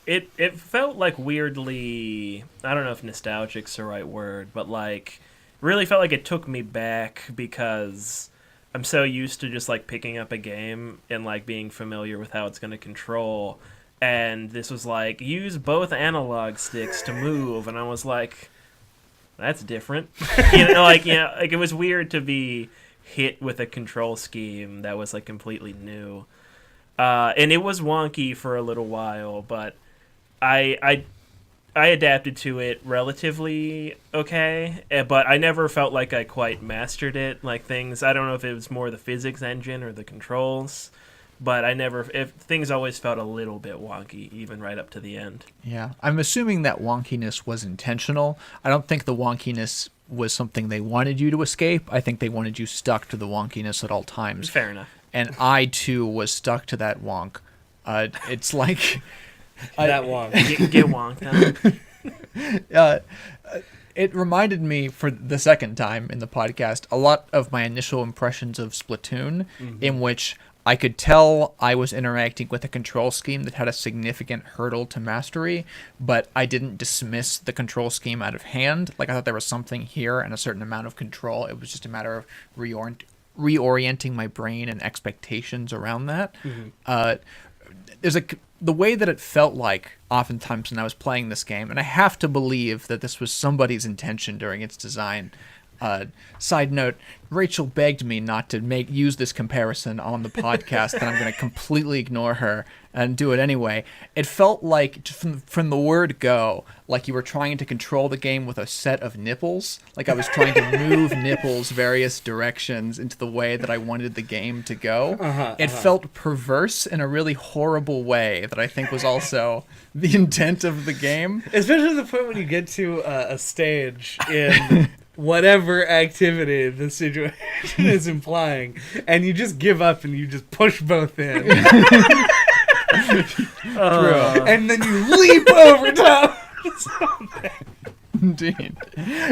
It felt like weirdly, I don't know if nostalgic's the right word, but like really felt like it took me back because I'm so used to just like picking up a game and like being familiar with how it's going to control, and this was like use both analog sticks to move, and I was like, that's different. Like it was weird to be hit with a control scheme that was like completely new, and it was wonky for a little while, but I adapted to it relatively okay, but I never felt like I quite mastered it. Like things, I don't know if it was more the physics engine or the controls, but things always felt a little bit wonky, even right up to the end. Yeah, I'm assuming that wonkiness was intentional. I don't think the wonkiness was something they wanted you to escape. I think they wanted you stuck to the wonkiness at all times. Fair enough. And I, too, was stuck to that wonk. It's like... That wonk. Get wonked out. It reminded me, for the second time in the podcast, a lot of my initial impressions of Splatoon, in which I could tell I was interacting with a control scheme that had a significant hurdle to mastery, but I didn't dismiss the control scheme out of hand. Like, I thought there was something here and a certain amount of control. It was just a matter of reorienting my brain and expectations around that. The way that it felt like oftentimes when I was playing this game, and I have to believe that this was somebody's intention during its design. Side note, Rachel begged me not to use this comparison on the podcast, and I'm going to completely ignore her and do it anyway. It felt like, from the word go, like you were trying to control the game with a set of nipples. Like I was trying to move nipples various directions into the way that I wanted the game to go. It felt perverse in a really horrible way that I think was also the intent of the game. Especially the point when you get to a stage in whatever activity the situation is implying, and you just give up and you just push both in. True. And then you leap over top. Indeed.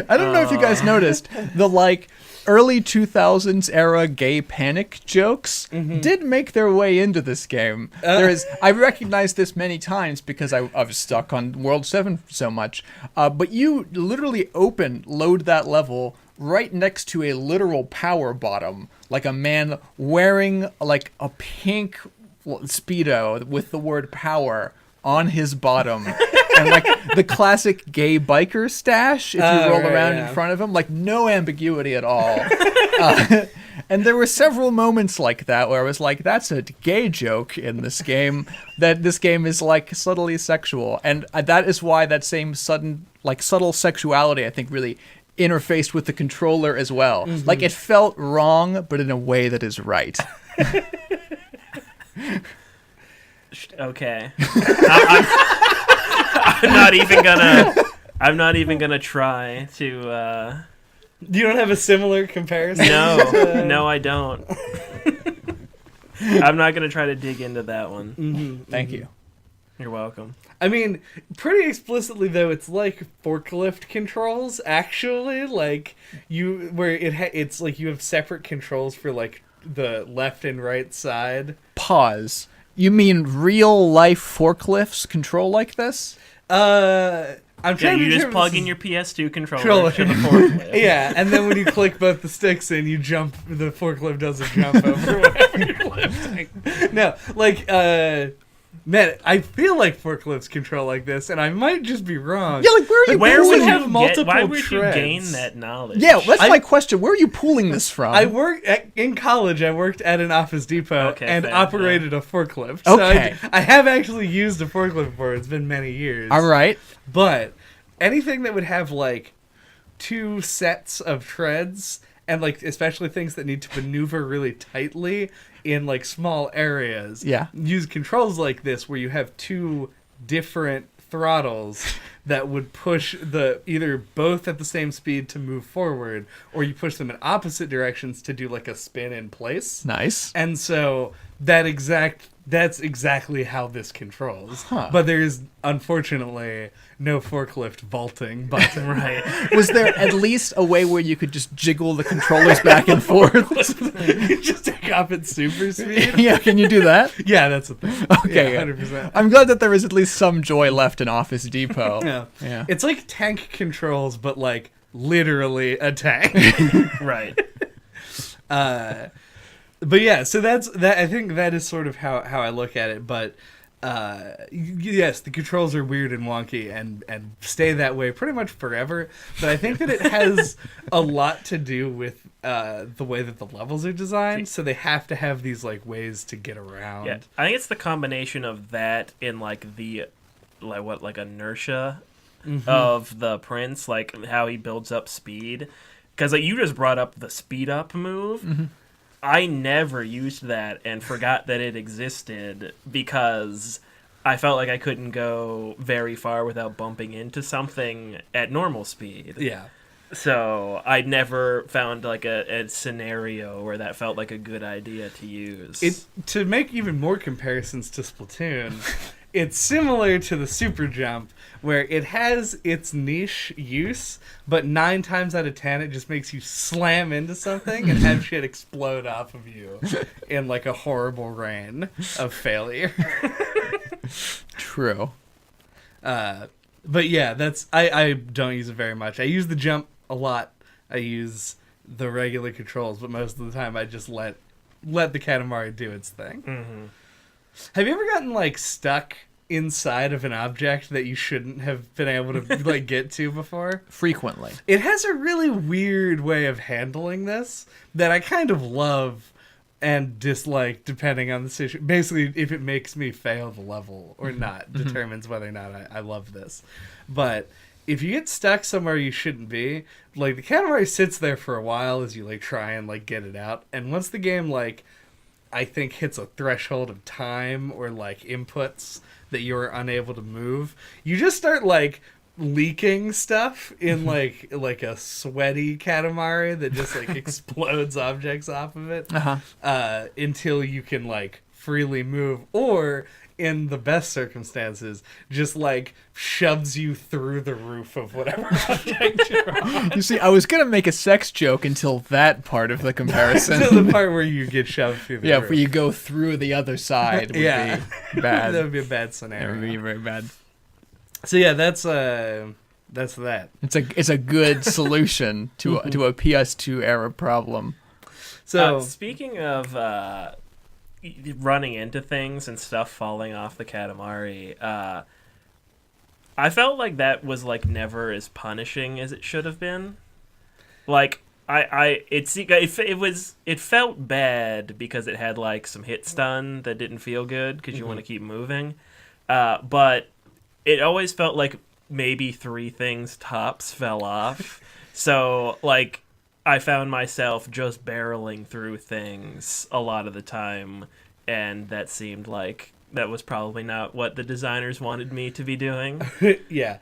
I don't know if you guys noticed, the like early 2000s era gay panic jokes did make their way into this game. I recognized this many times because I was stuck on World 7 so much. But you literally load that level right next to a literal power bottom, like a man wearing like a pink Speedo with the word power on his bottom. And like the classic gay biker stash, if you roll around in front of him, like no ambiguity at all. And there were several moments like that where I was like, that's a gay joke in this game, that this game is like subtly sexual. And that is why that same subtle sexuality, I think, really interfaced with the controller as well. Like it felt wrong, but in a way that is right. Okay. I'm not even gonna try to. You don't have a similar comparison? No, I don't. I'm not gonna try to dig into that one. Thank you. You're welcome. I mean, pretty explicitly though, it's like forklift controls. Actually, like it's like you have separate controls for like the left and right side. Pause. You mean real life forklifts control like this? I'm Yeah, trying to you just determine plug this in is- your PS2 controller to the forklift. Yeah, and then when you click both the sticks in, you jump. The forklift does a jump over whatever you're lifting. No, like, man, I feel like forklifts control like this, and I might just be wrong. Yeah, like where are you Where pulling would you you have multiple why would treads? you gain that knowledge? Yeah, that's I- my question. Where are you pulling this from? In college. I worked at an Office Depot Okay, and fair, operated a forklift. So Okay. I have actually used a forklift before. It's been many years. All right. But anything that would have like 2 sets of treads, and like especially things that need to maneuver really tightly in like small areas, Yeah. use controls like this where you have 2 different throttles that would push the either both at the same speed to move forward, or you push them in opposite directions to do like a spin in place. Nice. And so that's exactly how this controls. Huh. But there is unfortunately no forklift vaulting button. Right. Was there at least a way where you could just jiggle the controllers back and forth? Just take off at super speed. Yeah, can you do that? Yeah, that's the thing. Okay. Yeah, 100%. I'm glad that there is at least some joy left in Office Depot. Yeah. Yeah. It's like tank controls, but like literally a tank. Right. But yeah, so that's that. I think that is sort of how I look at it. But yes, the controls are weird and wonky and stay that way pretty much forever. But I think that it has a lot to do with the way that the levels are designed. So they have to have these like ways to get around. Yeah, I think it's the combination of that and like the like inertia of the prince, like how he builds up speed. Because like you just brought up the speed up move. I never used that and forgot that it existed because I felt like I couldn't go very far without bumping into something at normal speed. Yeah. So I never found like a scenario where that felt like a good idea to use. To make even more comparisons to Splatoon, it's similar to the super jump, where it has its niche use, but 9 times out of 10 it just makes you slam into something and have shit explode off of you in like a horrible rain of failure. True. But yeah, that's I don't use it very much. I use the jump a lot. I use the regular controls, but most of the time I just let the Katamari do its thing. Mm-hmm. Have you ever gotten like stuck inside of an object that you shouldn't have been able to like get to before? Frequently. It has a really weird way of handling this that I kind of love and dislike depending on the situation. Basically, if it makes me fail the level or not determines whether or not I love this. But if you get stuck somewhere you shouldn't be, like the Katamari sits there for a while as you like try and like get it out. And once the game like I think hits a threshold of time or like inputs that you're unable to move, you just start like leaking stuff in like a sweaty Katamari that just like explodes objects off of it until you can like freely move, or in the best circumstances just like shoves you through the roof of whatever object you're on. You see, I was going to make a sex joke until that part of the comparison. To the part where you get shoved through the Yeah, roof. where you go through the other side would Yeah. be bad. That would be a bad That scenario. would be very bad. So yeah, that's that. It's a good solution to a PS2 era problem. So Speaking of running into things and stuff falling off the Katamari, I felt like that was like never as punishing as it should have been. Like it felt bad because it had like some hit stun that didn't feel good because you want to keep moving, but it always felt like maybe 3 things tops fell off. So like I found myself just barreling through things a lot of the time, and that seemed like that was probably not what the designers wanted me to be doing. yeah,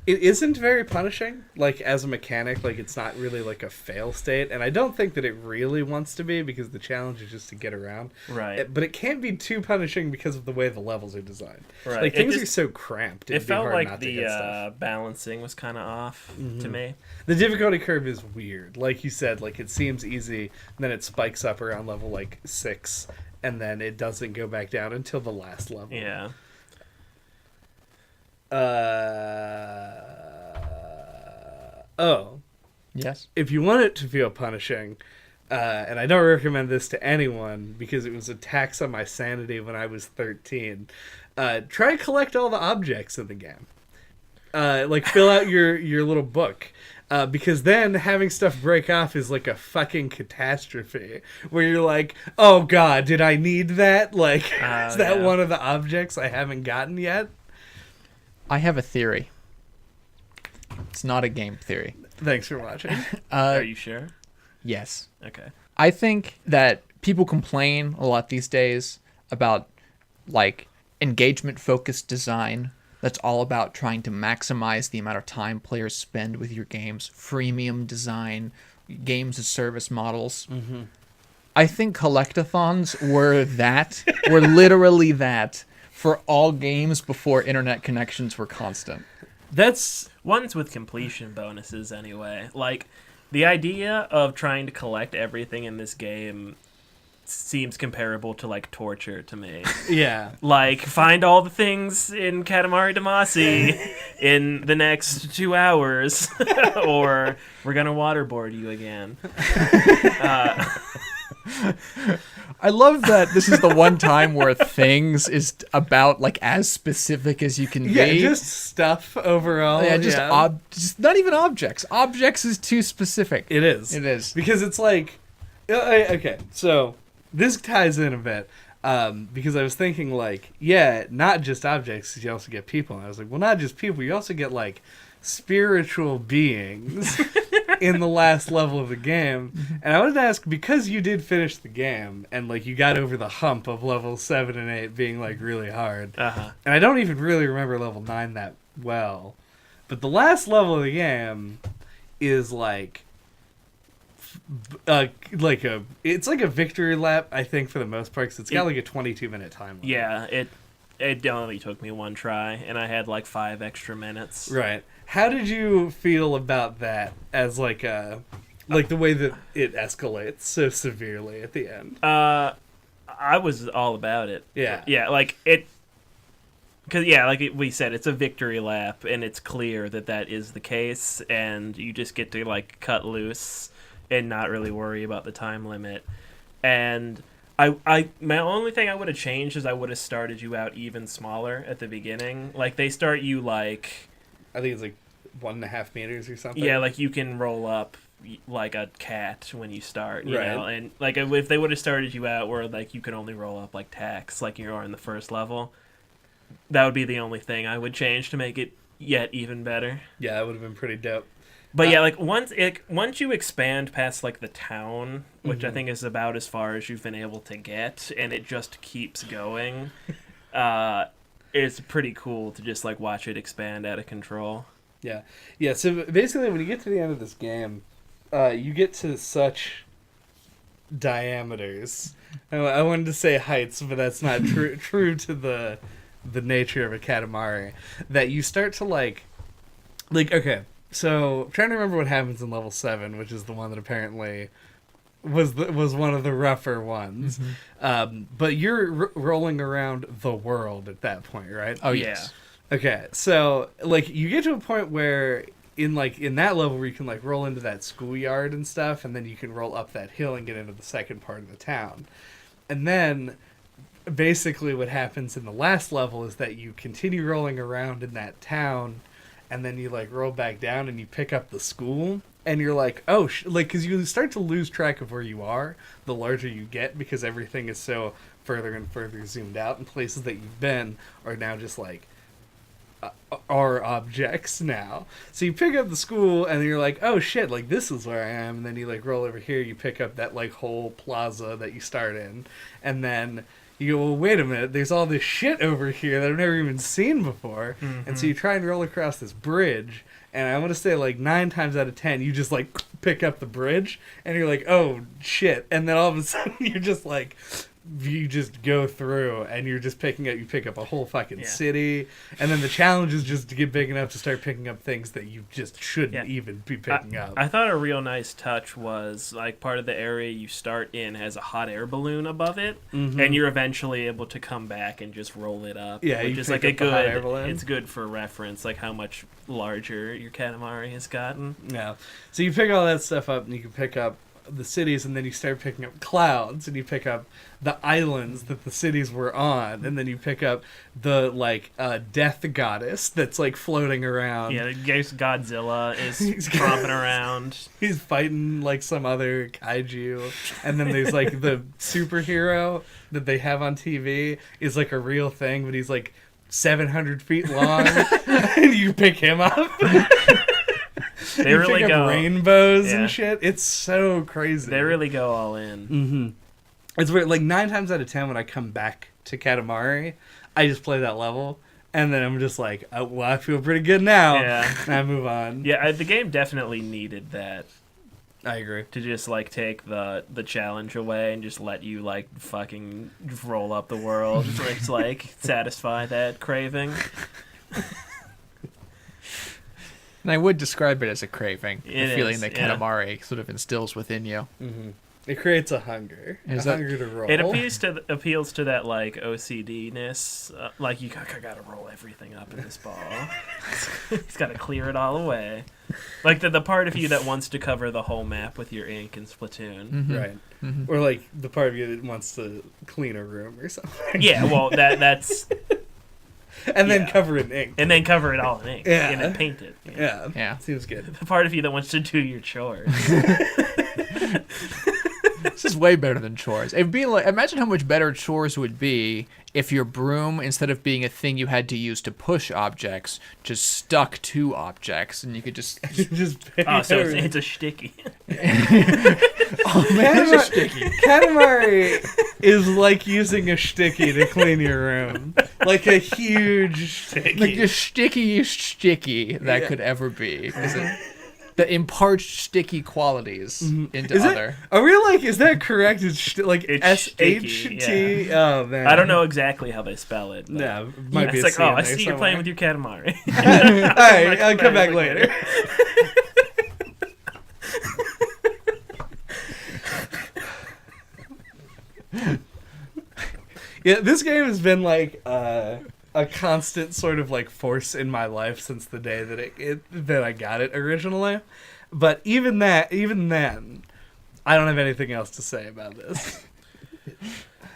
it isn't very punishing, like as a mechanic. Like it's not really like a fail state, and I don't think that it really wants to be because the challenge is just to get around. Right. But it can't be too punishing because of the way the levels are designed. Right. Like It things just- are so cramped. It It'd be felt hard like not to hit stuff. the balancing was kind of off to me. The difficulty curve is weird. Like you said, like it seems easy, and then it spikes up around level like 6, and then it doesn't go back down until the last level. Yeah. Oh, Yes. if you want it to feel punishing, and I don't recommend this to anyone because it was a tax on my sanity when I was 13, try collect all the objects in the game. Like fill out your little book. Because then having stuff break off is like a fucking catastrophe where you're like, oh god, did I need that? Like, is that one of the objects I haven't gotten yet? I have a theory. It's not a game theory. Thanks for watching. Are you sure? Yes. Okay. I think that people complain a lot these days about like engagement-focused design. That's all about trying to maximize the amount of time players spend with your games. Freemium design, games as service models. Mm-hmm. I think collectathons were literally that for all games before internet connections were constant. That's Ones with completion bonuses, anyway. Like, the idea of trying to collect everything in this game seems comparable to, like, torture to me. yeah. Like, find all the things in Katamari Damacy in the next 2 hours, or we're gonna waterboard you again. I love that this is the one time where things is about like as specific as you can Yeah, be. just stuff overall. Yeah, just not even objects. Objects is too specific. It is. It is. Because it's like, okay, so this ties in a bit. Because I was thinking like, yeah, not just objects, you also get people. And I was like, well, not just people, you also get like spiritual beings in the last level of the game. And I wanted to ask, because you did finish the game and like you got over the hump of level 7 and 8 being like really hard. Uh-huh. And I don't even really remember level 9 that well. But the last level of the game is like it's like a victory lap, I think, for the most part, because it's got like a 22-minute time limit. Yeah, it only took me one try, and I had like 5 extra minutes. Right. How did you feel about that as like the way that it escalates so severely at the end? I was all about it. Yeah. Yeah, like it. Because, yeah, like we said, it's a victory lap, and it's clear that is the case, and you just get to, like, cut loose and not really worry about the time limit. And my only thing I would have changed is I would have started you out even smaller at the beginning. Like, they start you, like... I think it's, like, 1.5 meters or something. Yeah, like, you can roll up like a cat when you start, you right. know? And, like, if they would have started you out where, like, you could only roll up, like, tacks, like you are in the first level... That would be the only thing I would change to make it yet even better. Yeah, that would have been pretty dope. But yeah, like once you expand past like the town, which I think is about as far as you've been able to get, and it just keeps going, it's pretty cool to just like watch it expand out of control. Yeah. Yeah, so basically when you get to the end of this game, you get to such diameters. I wanted to say heights, but that's not true to the nature of a Katamari, that you start to like okay, so I'm trying to remember what happens in level 7, which is the one that apparently was one of the rougher ones. But you're rolling around the world at that point, right? Oh yes. Okay, so like you get to a point where in that level where you can like roll into that schoolyard and stuff, and then you can roll up that hill and get into the second part of the town. And then basically what happens in the last level is that you continue rolling around in that town, and then you like roll back down and you pick up the school, and you're like, oh, because you start to lose track of where you are the larger you get, because everything is so further and further zoomed out, and places that you've been are now just like are objects now. So you pick up the school and you're like, oh shit, like this is where I am, and then you like roll over here, you pick up that like whole plaza that you start in, and then you go, well, wait a minute, there's all this shit over here that I've never even seen before. And so you try and roll across this bridge, and I want to say like 9 times out of 10 you just like pick up the bridge and you're like, oh shit, and then all of a sudden you're just like you just go through and you pick up a whole fucking Yeah. city, and then the challenge is just to get big enough to start picking up things that you just shouldn't even be picking up. I thought a real nice touch was like part of the area you start in has a hot air balloon above it, and you're eventually able to come back and just roll it up. Yeah, which you is pick like a up the hot air good. balloon. It's good for reference, like how much larger your Katamari has gotten. Yeah. So you pick all that stuff up, and you can pick up the cities, and then you start picking up clouds, and you pick up the islands that the cities were on, and then you pick up the death goddess that's like floating around. Yeah, I guess Godzilla is tromping around. He's fighting like some other kaiju, and then there's like the superhero that they have on TV is like a real thing, but he's like 700 feet long, and you pick him up. They you really pick go up rainbows yeah. and shit. It's so crazy. They really go all in. Mm-hmm. It's weird. Like 9 times out of 10, when I come back to Katamari, I just play that level, and then I'm just like, oh, well, I feel pretty good now. Yeah. And I move on. Yeah, the game definitely needed that. I agree. To just like take the challenge away and just let you like fucking roll up the world, just like satisfy that craving. And I would describe it as a craving, the It feeling is, that yeah. Katamari sort of instills within you. Mm-hmm. It creates a hunger. Is a that- hunger to roll. It appeals to that like OCD-ness, like I gotta roll everything up in this ball. He's gotta clear it all away. Like the part of you that wants to cover the whole map with your ink in Splatoon. Mhm. Right. Mhm. Or like the part of you that wants to clean a room or something. Yeah, well that's And then Yeah. cover it in ink. and then cover it all in ink Yeah. and then paint it. Yeah. Yeah. Seems good. The part of you that wants to do your chores. This is way better than chores. It'd be like, imagine how much better chores would be if your broom, instead of being a thing you had to use to push objects, just stuck to objects, and you could just. Just Oh, so it's a shticky. Oh man, it's a sticky. Katamari is like using a sticky to clean your room. Like a huge sticky. Like the stickiest sticky that could ever be. Is it, that imparts sticky qualities into Is other. is that correct? It's like It's SHT? Oh man. I don't know exactly how they spell it. But No, might be it's a like, C oh, in I there see you're playing somewhere. with your Katamari. Alright, I'll come back later. Yeah, this game has been like a constant sort of like force in my life since the day that that I got it originally. But even then, I don't have anything else to say about this.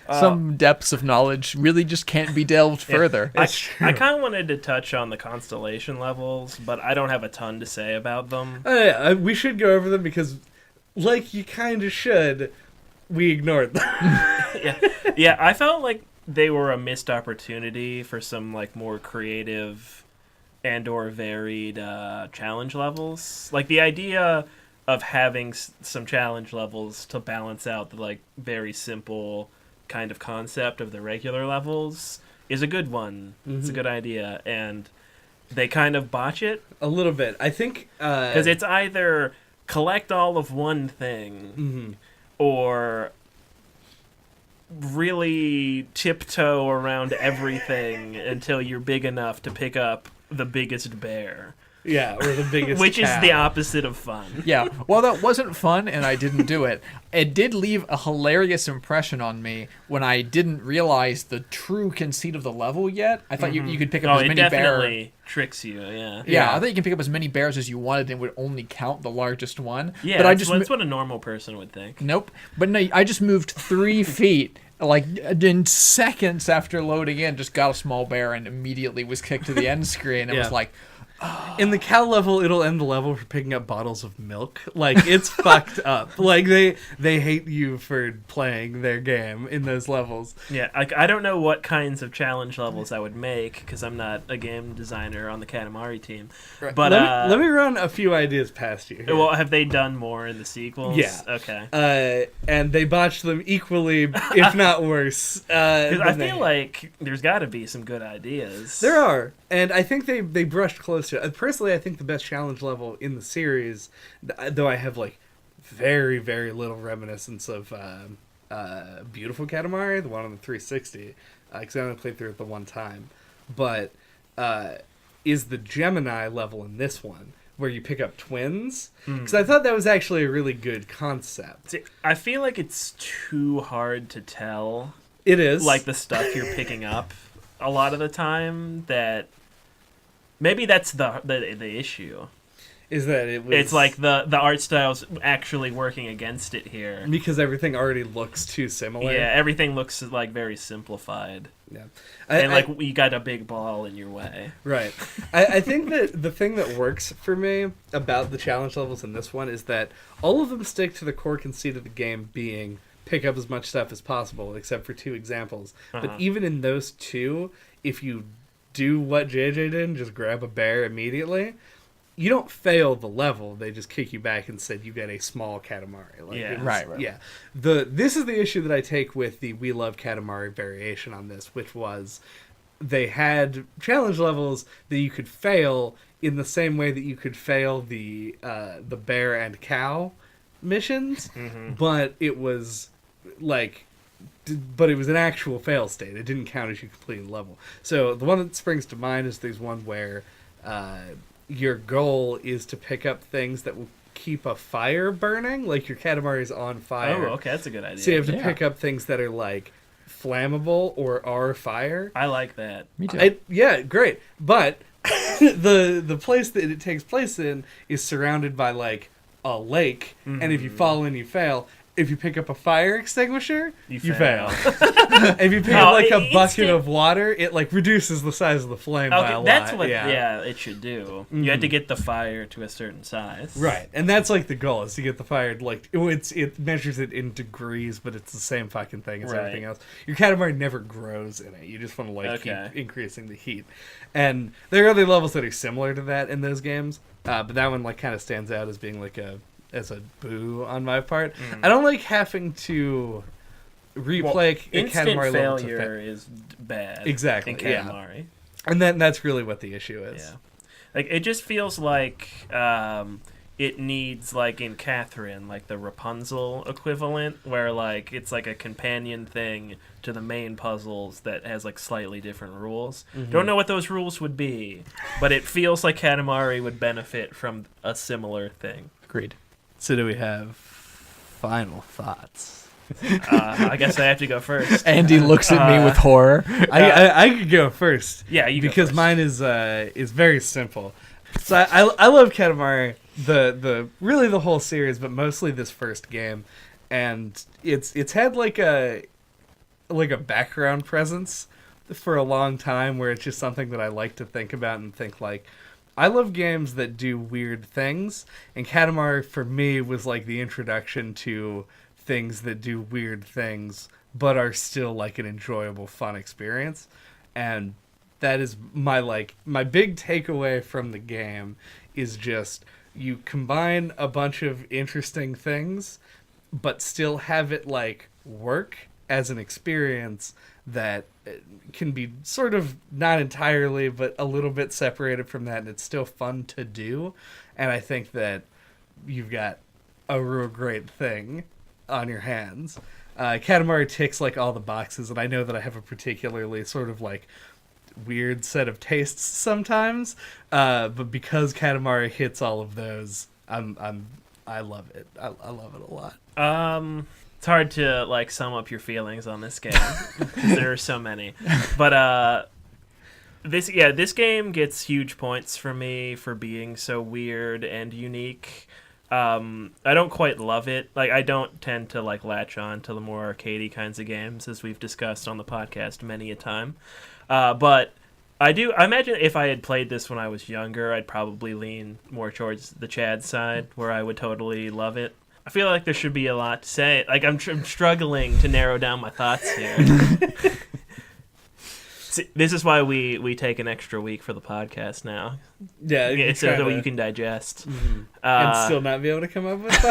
Some depths of knowledge really just can't be delved further. I It's true. kind of wanted to touch on the constellation levels, but I don't have a ton to say about them. Oh, yeah, we should go over them because, like you kind of should, we ignored them. Yeah, I felt like they were a missed opportunity for some like more creative and or varied challenge levels. Like the idea of having some challenge levels to balance out the like very simple kind of concept of the regular levels is a good one. It's a good idea, and they kind of botch it A little bit. I think because it's either collect all of one thing or really tiptoe around everything until you're big enough to pick up the biggest bear, yeah, or the biggest which is cow. the opposite of fun. Yeah, well, that wasn't fun, and I didn't do it. It did leave a hilarious impression on me when I didn't realize the true conceit of the level yet. I thought you could pick up Oh, as it many definitely bears. tricks you. Yeah. Yeah, I thought you can pick up as many bears as you wanted, and it would only count the largest one. Yeah, but I that's, just that's what a normal person would think. nope. But no, I just moved 3 feet. Like in seconds after loading in, just got a small bear and immediately was kicked to the end screen. And was Yeah. like, In the cow level, it'll end the level for picking up bottles of milk. Like, it's fucked up. Like, they hate you for playing their game in those levels. Yeah, I don't know what kinds of challenge levels I would make because I'm not a game designer on the Katamari team. But let me run a few ideas past you here. well, have they done more in the sequels? Yeah. Okay. And they botched them equally, if not worse. Because I than they feel had. like there's got to be some good ideas. There are, and I think they brushed close to it. Personally, I think the best challenge level in the series, though I have like very, very little reminiscence of Beautiful Katamari, the one on the 360, because I only played through it the one time, but is the Gemini level in this one, where you pick up twins, because I thought that was actually a really good concept. See, I feel like it's too hard to tell, It is. like, the stuff you're picking up a lot of the time, that maybe that's the issue. Is that it was... It's like the art style's actually working against it here. Because everything already looks too similar. Yeah, everything looks like very simplified. Yeah. And you got a big ball in your way. Right. I think that the thing that works for me about the challenge levels in this one is that all of them stick to the core conceit of the game being pick up as much stuff as possible, except for 2 examples. But even in those 2, if you do what JJ did and just grab a bear immediately, you don't fail the level. They just kick you back and said you get a small Katamari. Like, Yeah. Right. Yeah. This is the issue that I take with the We Love Katamari variation on this, which was they had challenge levels that you could fail in the same way that you could fail the bear and cow missions, but it was like... But it was an actual fail state. It didn't count as you completed the level. So the one that springs to mind is there's one where... your goal is to pick up things that will keep a fire burning, like your Katamari's on fire. Oh, okay, that's a good idea. So you have to pick up things that are like flammable or are fire. I like that. Me too. Yeah, great. But the place that it takes place in is surrounded by like a lake, and if you fall in, you fail. If you pick up a fire extinguisher, you fail. If you pick up like a bucket of water, it like reduces the size of the flame by a lot. That's what it should do. You had to get the fire to a certain size. Right, and that's like the goal, is to get the fire, like, it measures it in degrees, but it's the same fucking thing as everything else. Your Katamari never grows in it. You just want to, like, keep increasing the heat. And there are other levels that are similar to that in those games, but that one, like, kind of stands out as being, like, as a boo on my part. I don't like having to replay a instant Katamari level. failure is bad. Exactly, in Katamari. yeah. And that's really what the issue is. Yeah. Like, it just feels like it needs, like, in Catherine, like, the Rapunzel equivalent, where, like, it's, like, a companion thing to the main puzzles that has, like, slightly different rules. Don't know what those rules would be, but it feels like Katamari would benefit from a similar thing. Agreed. So do we have final thoughts? I guess I have to go first. Andy looks at me with horror. I could go first. Yeah, you go because first. mine is very simple. So I love Katamari, really the whole series, but mostly this first game, and it's had like a background presence for a long time, where it's just something that I like to think about and think like, I love games that do weird things, and Katamari for me was like the introduction to things that do weird things but are still like an enjoyable, fun experience. And that is my big takeaway from the game is just you combine a bunch of interesting things but still have it like work as an experience that can be sort of not entirely, but a little bit separated from that, and it's still fun to do. And I think that you've got a real great thing on your hands. Katamari ticks like all the boxes, and I know that I have a particularly sort of like weird set of tastes sometimes, but because Katamari hits all of those, I love it. I love it a lot. It's hard to like sum up your feelings on this game. There are so many, but this game gets huge points from me for being so weird and unique. I don't quite love it. Like, I don't tend to like latch on to the more arcadey kinds of games, as we've discussed on the podcast many a time. But I imagine if I had played this when I was younger, I'd probably lean more towards the Chad side, where I would totally love it. I feel like there should be a lot to say. Like, I'm struggling to narrow down my thoughts here. See, this is why we take an extra week for the podcast now. Yeah, so that you can digest. And still not be able to come up with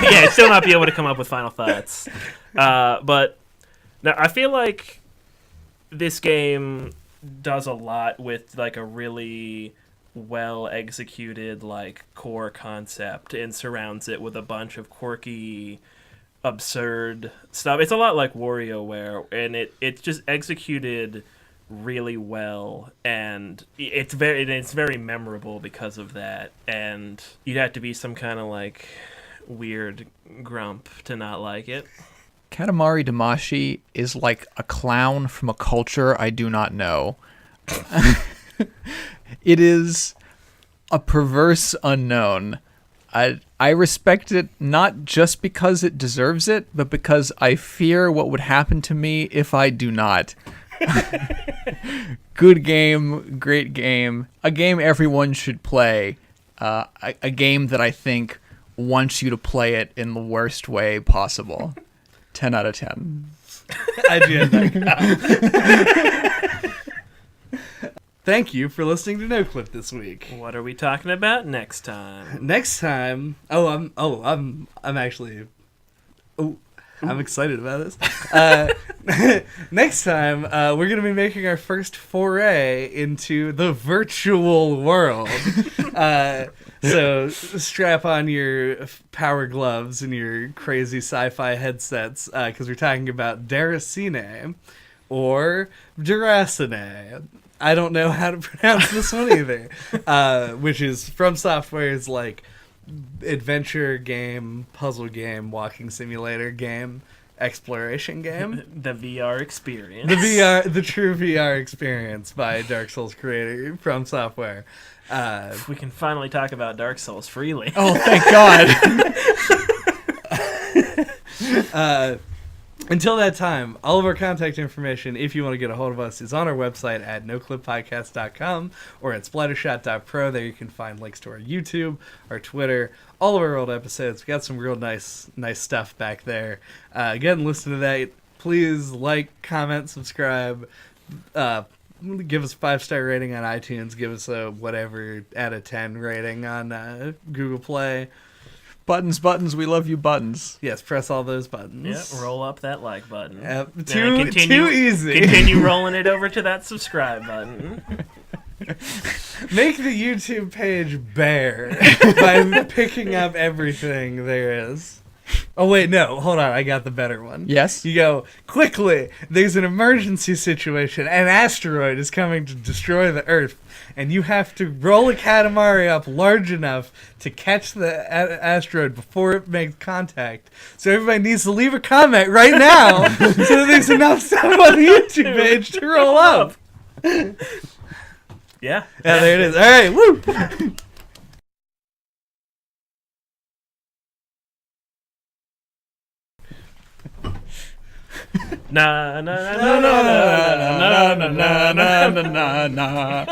yeah, still not be able to come up with final thoughts. But now I feel like this game does a lot with like a really well executed like core concept and surrounds it with a bunch of quirky absurd stuff. It's a lot like WarioWare, and it's just executed really well, and it's very memorable because of that. And you'd have to be some kind of like weird grump to not like it. Katamari Damacy is like a clown from a culture I do not know. It is a perverse unknown. I respect it not just because it deserves it, but because I fear what would happen to me if I do not. Good game, great game, a game everyone should play, a game that I think wants you to play it in the worst way possible. 10 out of 10. Thank you for listening to No Clip this week. What are we talking about next time? Next time, I'm excited about this. Next time, we're going to be making our first foray into the virtual world. So strap on your power gloves and your crazy sci-fi headsets, because we're talking about Deracine or Duracine. I don't know how to pronounce this one either. Which is From Software's like adventure game, puzzle game, walking simulator game, exploration game. The VR experience. The true VR experience by Dark Souls creator From Software. We can finally talk about Dark Souls freely. Oh, thank God. Until that time, all of our contact information, if you want to get a hold of us, is on our website at noclippodcast.com or at splattershot.pro. There you can find links to our YouTube, our Twitter, all of our old episodes. We got some real nice stuff back there. Again, listen to that. Please like, comment, subscribe. Give us a 5-star rating on iTunes. Give us a whatever out of 10 rating on Google Play. Buttons, we love you, buttons. Yes, press all those buttons. Yeah, roll up that like button. Too easy. Continue rolling it over to that subscribe button. Make the YouTube page bare by picking up everything there is. Oh, wait, no. Hold on. I got the better one. Yes? You go, quickly, there's an emergency situation. An asteroid is coming to destroy the Earth, and you have to roll a Katamari up large enough to catch the asteroid before it makes contact. So everybody needs to leave a comment right now so that there's enough stuff on the YouTube page to roll up. Yeah. Yeah, there it is. All right, woo! Na na na na na na na na na na na na.